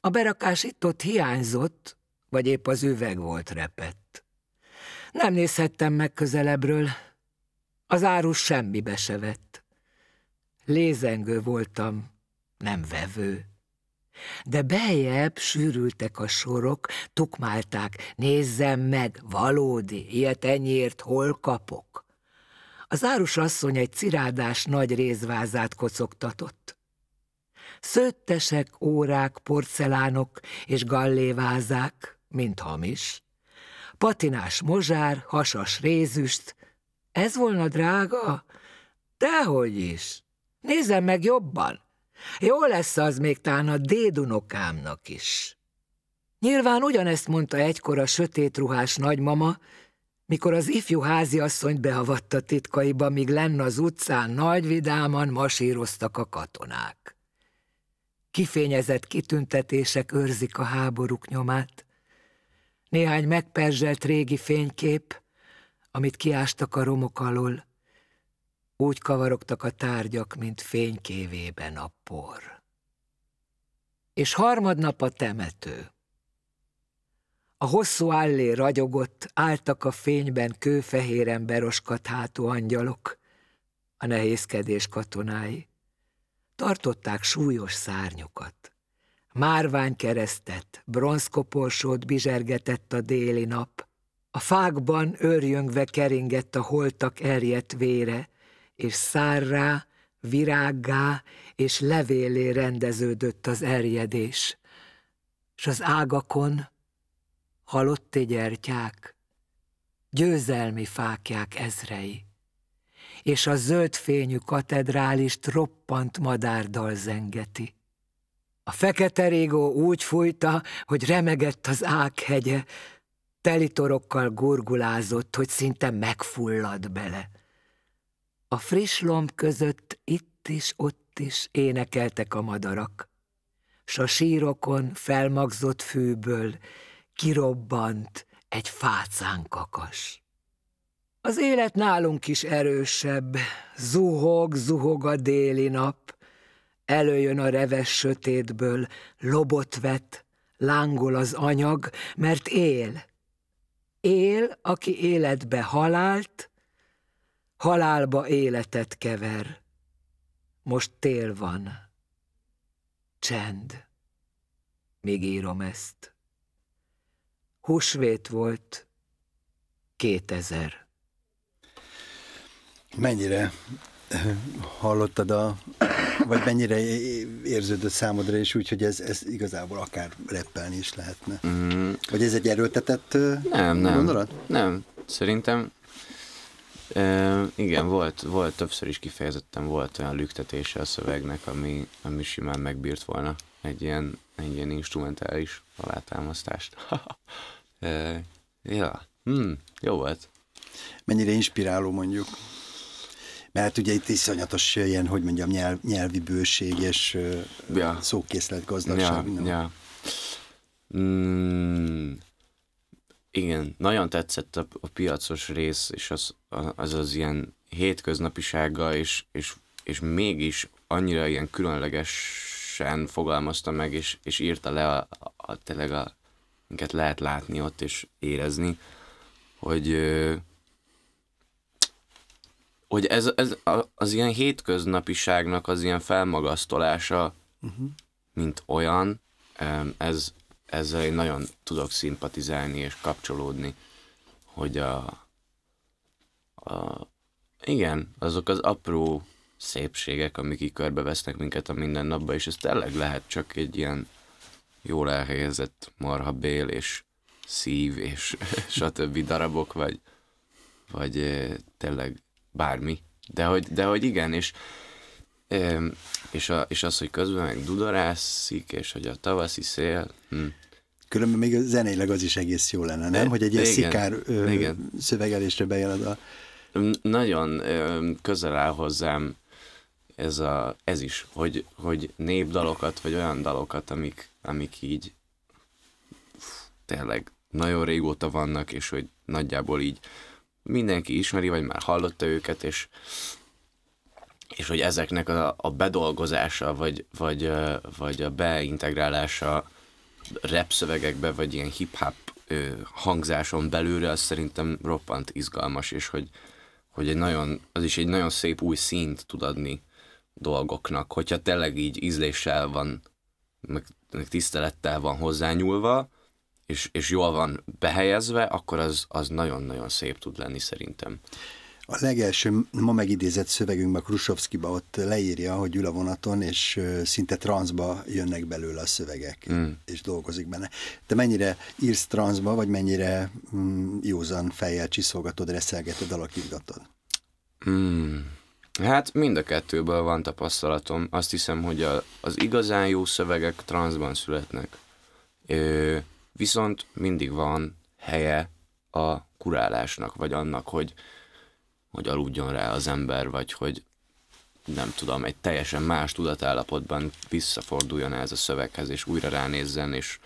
a berakás itt-ott hiányzott, vagy épp az üveg volt repett. Nem nézhettem meg közelebbről, az árus semmibe se vett. Lézengő voltam, nem vevő. De beljebb sűrültek a sorok, tukmálták, nézzem meg, valódi, ilyet ennyiért hol kapok? Az árus asszony egy cirádás nagy rézvázát kocogtatott. Szőttesek, órák, porcelánok és gallévázák, mint hamis. Patinás mozsár, hasas rézüst. Ez volna drága? Dehogy is. Nézzem meg jobban. Jó lesz az még tán a dédunokámnak is. Nyilván ugyanezt mondta egykor a sötétruhás nagymama, mikor az ifjú háziasszonyt beavatta titkaiba, míg lenn az utcán nagy vidáman masíroztak a katonák. Kifényezett kitüntetések őrzik a háborúk nyomát. Néhány megperzselt régi fénykép, amit kiástak a romok alól, úgy kavarogtak a tárgyak, mint fénykévében a por. És harmadnap a temető. A hosszú allé ragyogott, álltak a fényben kőfehéren beroskat hátú angyalok, a nehézkedés katonái. Tartották súlyos szárnyukat. Márványkeresztet, bronzkoporsót bizsergetett a déli nap. A fákban őrjöngve keringett a holtak erjedt vére, és szárrá, virággá és levélé rendeződött az erjedés. S az ágakon halotti gyertyák, győzelmi fáklyák ezrei, és a zöld fényű katedrálist roppant madárdal zengeti. A fekete régó úgy fújta, hogy remegett az ághegye, telitorokkal gurgulázott, hogy szinte megfulladt bele. A friss lomb között itt is, ott is énekeltek a madarak, s a sírokon felmagzott fűből kirobbant egy fácánkakas. Az élet nálunk is erősebb, zuhog a déli nap, előjön a reves sötétből, lobot vet, lángol az anyag, mert él. Él, aki életbe halált, halálba életet kever. Most tél van. Csend. Míg írom ezt. Húsvét volt 2000. Mennyire hallottad vagy mennyire érződött számodra is úgy, hogy ez igazából akár rappelni is lehetne? Vagy ez egy erőltetett gondolat? Nem. Szerintem igen, volt többször is kifejezetten volt olyan lüktetése a szövegnek, ami simán megbírt volna egy ilyen instrumentális alátámasztást. Jó volt. Mennyire inspiráló mondjuk? Mert ugye itt iszonyatos ilyen, hogy mondjam, nyelvi bőség és szókészlet gazdagság. Igen, nagyon tetszett a piacos rész, és az ilyen hétköznapisága, és mégis annyira ilyen különlegesen fogalmazta meg, és írta le tényleg minket lehet látni ott, és érezni, hogy ez az ilyen hétköznapiságnak az ilyen felmagasztolása, mint olyan, ezzel én nagyon tudok szimpatizálni és kapcsolódni, hogy igen, azok az apró szépségek, amik így körbevesznek minket a mindennapban, és ez tényleg lehet csak egy ilyen jól elhelyezett marhabél és szív és stb. Darabok, vagy tényleg bármi. De hogy igen, és az, hogy közben meg dudarászik, és hogy a tavaszi szél... Különben még zeneileg az is egész jó lenne, nem? Hogy egy ilyen szikár szövegelésre bejeled a... Nagyon közel áll hozzám ez is, hogy népdalokat, vagy olyan dalokat, amik így tényleg nagyon régóta vannak, és hogy nagyjából így mindenki ismeri, vagy már hallotta őket, és hogy ezeknek a bedolgozása, vagy a beintegrálása rap szövegekbe, vagy ilyen hip-hop hangzáson belülre, az szerintem roppant izgalmas, és hogy az is egy nagyon szép új színt tud adni dolgoknak, hogyha tényleg így ízléssel van, meg tisztelettel van hozzányúlva, és jól van behelyezve, akkor az nagyon-nagyon szép tud lenni szerintem. A legelső ma megidézett szövegünkben Krusovszkiba ott leírja, hogy ül a vonaton, és szinte transzba jönnek belőle a szövegek, és dolgozik benne. Te mennyire írsz transzba, vagy mennyire józan fejjel csiszolgatod, reszelgeted, alakítgatod? Hát mind a kettőből van tapasztalatom. Azt hiszem, hogy az igazán jó szövegek transzban születnek. Viszont mindig van helye a kurálásnak, vagy annak, hogy aludjon rá az ember, vagy hogy nem tudom, egy teljesen más tudatállapotban visszaforduljon ez a szöveghez, és újra ránézzen, és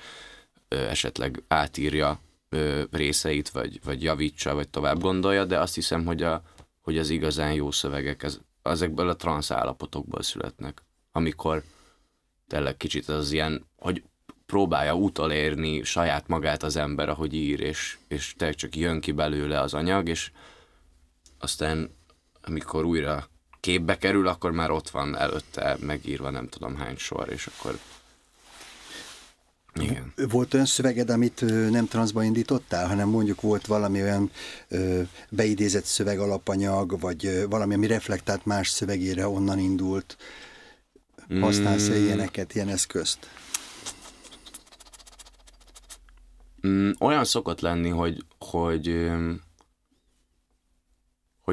esetleg átírja részeit, vagy javítsa, vagy tovább gondolja, de azt hiszem, hogy az igazán jó szövegek ezekből a transz állapotokból születnek, amikor tényleg kicsit az ilyen, hogy próbálja utolérni saját magát az ember, ahogy ír, és tényleg csak jön ki belőle az anyag, és aztán amikor újra képbe kerül, akkor már ott van előtte megírva nem tudom hány sor, és akkor igen. Volt olyan szöveged, amit nem transzba indítottál, hanem mondjuk volt valami olyan beidézett szöveg alapanyag, vagy valami, ami reflektált más szövegére, onnan indult. Használsz-e ilyeneket, ilyen eszközt? Olyan szokott lenni, hogy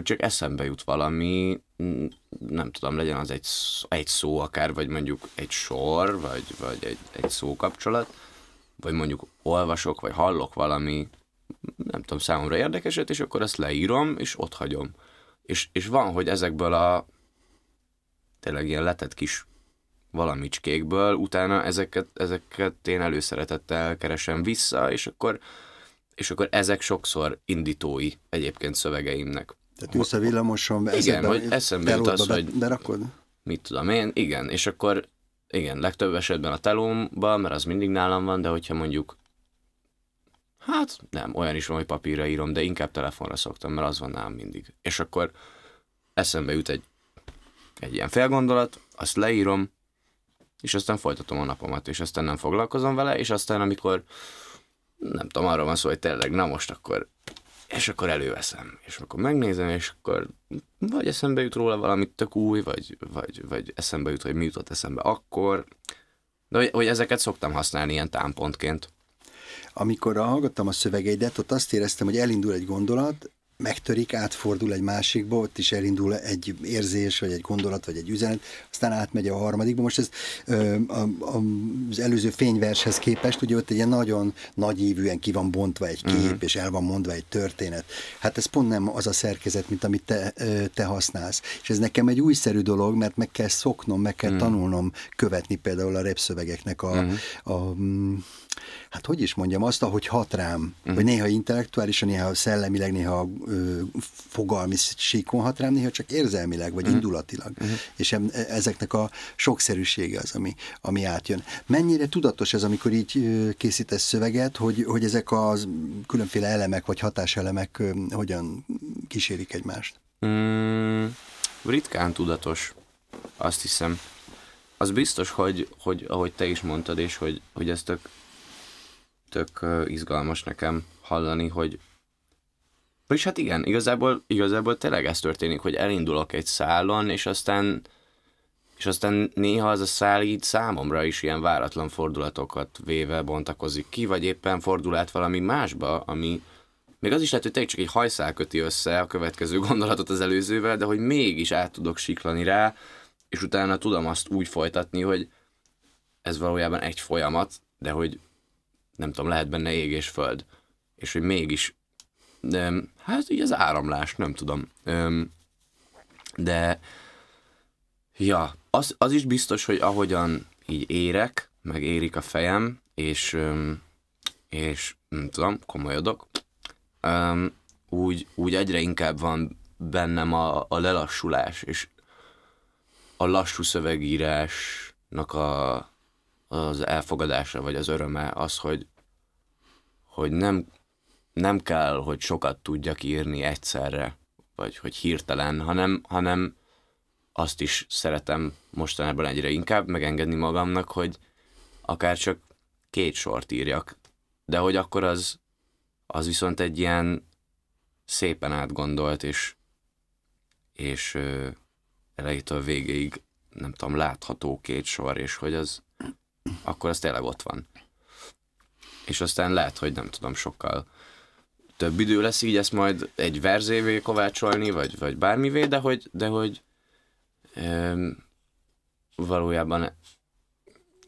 csak eszembe jut valami, nem tudom, legyen az egy szó akár, vagy mondjuk egy sor, vagy egy szókapcsolat, vagy mondjuk olvasok, vagy hallok valami, nem tudom, számomra érdekeset, és akkor ezt leírom, és ott hagyom. És van, hogy ezekből a tényleg ilyen letett kis valamicskékből utána ezeket én előszeretettel keresem vissza, és akkor ezek sokszor indítói egyébként szövegeimnek. Tehát ülsz a villamoson, igen, hogy eszembe jut az, hogy berakod? Mit tudom én, igen, és akkor igen, legtöbb esetben a telómban, mert az mindig nálam van, de hogyha mondjuk hát nem, olyan is van, hogy papírra írom, de inkább telefonra szoktam, mert az van nálam mindig. És akkor eszembe jut egy ilyen félgondolat, azt leírom, és aztán folytatom a napomat, és aztán nem foglalkozom vele, és aztán amikor nem tudom, arról van szó, hogy tényleg, na most akkor, és akkor előveszem, és akkor megnézem, és akkor vagy eszembe jut róla valamit tök új, vagy eszembe jut, hogy mi jutott eszembe akkor, de hogy ezeket szoktam használni ilyen támpontként. Amikor hallgattam a szövegeidet, ott azt éreztem, hogy elindul egy gondolat, megtörik, átfordul egy másikba, ott is elindul egy érzés, vagy egy gondolat, vagy egy üzenet, aztán átmegy a harmadikba. Most ez az előző fényvershez képest, ugye ott egy ilyen nagyon nagyívűen ki van bontva egy kép, és el van mondva egy történet. Hát ez pont nem az a szerkezet, mint amit te használsz. És ez nekem egy újszerű dolog, mert meg kell szoknom, meg kell tanulnom követni például a repszövegeknek hát hogy is mondjam, azt, ahogy hat rám, hogy néha intellektuálisan, néha szellemileg, néha fogalmi síkon hat rám, néha csak érzelmileg, vagy indulatilag. És ezeknek a sokszerűsége az, ami átjön. Mennyire tudatos ez, amikor így készítesz szöveget, hogy ezek a különféle elemek, vagy hatáselemek hogyan kísérik egymást? Ritkán tudatos, azt hiszem. Az biztos, hogy ahogy te is mondtad, és hogy ez tök izgalmas nekem hallani, vagyis hát igen, igazából tényleg ez történik, hogy elindulok egy szálon, és aztán néha az a szál így számomra is ilyen váratlan fordulatokat véve bontakozik ki, vagy éppen fordul át valami másba, ami még az is lehet, hogy tényleg csak egy hajszál köti össze a következő gondolatot az előzővel, de hogy mégis át tudok siklani rá, és utána tudom azt úgy folytatni, hogy ez valójában egy folyamat, de hogy nem tudom, lehet benne ég és föld. És hogy mégis, hát így az áramlás, nem tudom. De, ja, az is biztos, hogy ahogyan így érek, meg érik a fejem, és nem tudom, komolyodok, úgy egyre inkább van bennem a lelassulás, és a lassú szövegírásnak az elfogadása, vagy az öröme az, hogy nem kell, hogy sokat tudjak írni egyszerre, vagy hogy hirtelen, hanem azt is szeretem mostanában egyre inkább megengedni magamnak, hogy akár csak 2 sort írjak, de hogy akkor az viszont egy ilyen szépen átgondolt, és elejétől végéig, nem tudom, látható 2 sor, és hogy akkor az tényleg ott van. És aztán lehet, hogy nem tudom, sokkal több idő lesz így ezt majd egy verzévé kovácsolni, vagy bármivé, de hogy valójában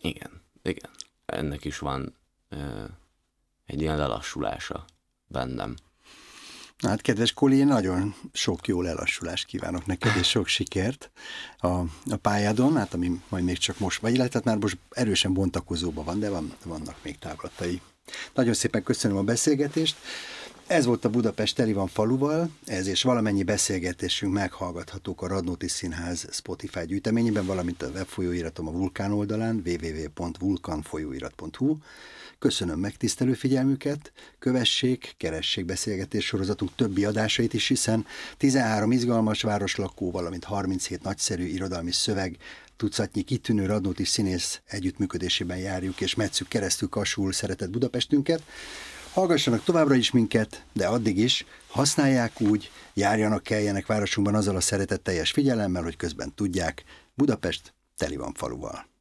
igen, ennek is van egy ilyen lelassulása bennem. Hát kedves Koli, nagyon sok jó lelassulást kívánok neked, és sok sikert a pályádon, hát ami majd még csak most vagy, illetve már most erősen bontakozóban van, de vannak még távlatai. Nagyon szépen köszönöm a beszélgetést. Ez volt a Budapest teli van faluval, ez és valamennyi beszélgetésünk meghallgathatók a Radnóti Színház Spotify gyűjteményében, valamint a webfolyóiratom a Vulkán oldalán, www.vulkanfolyóirat.hu. Köszönöm megtisztelő figyelmüket, kövessék, keressék beszélgetés sorozatunk többi adásait is, hiszen 13 izgalmas városlakó, valamint 37 nagyszerű irodalmi szöveg, tucatnyi kitűnő radnóti színész együttműködésében járjuk, és metszük keresztül Kasul szeretett Budapestünket. Hallgassanak továbbra is minket, de addig is használják úgy, járjanak, keljenek városunkban azzal a szeretetteljes figyelemmel, hogy közben tudják, Budapest teli van faluval.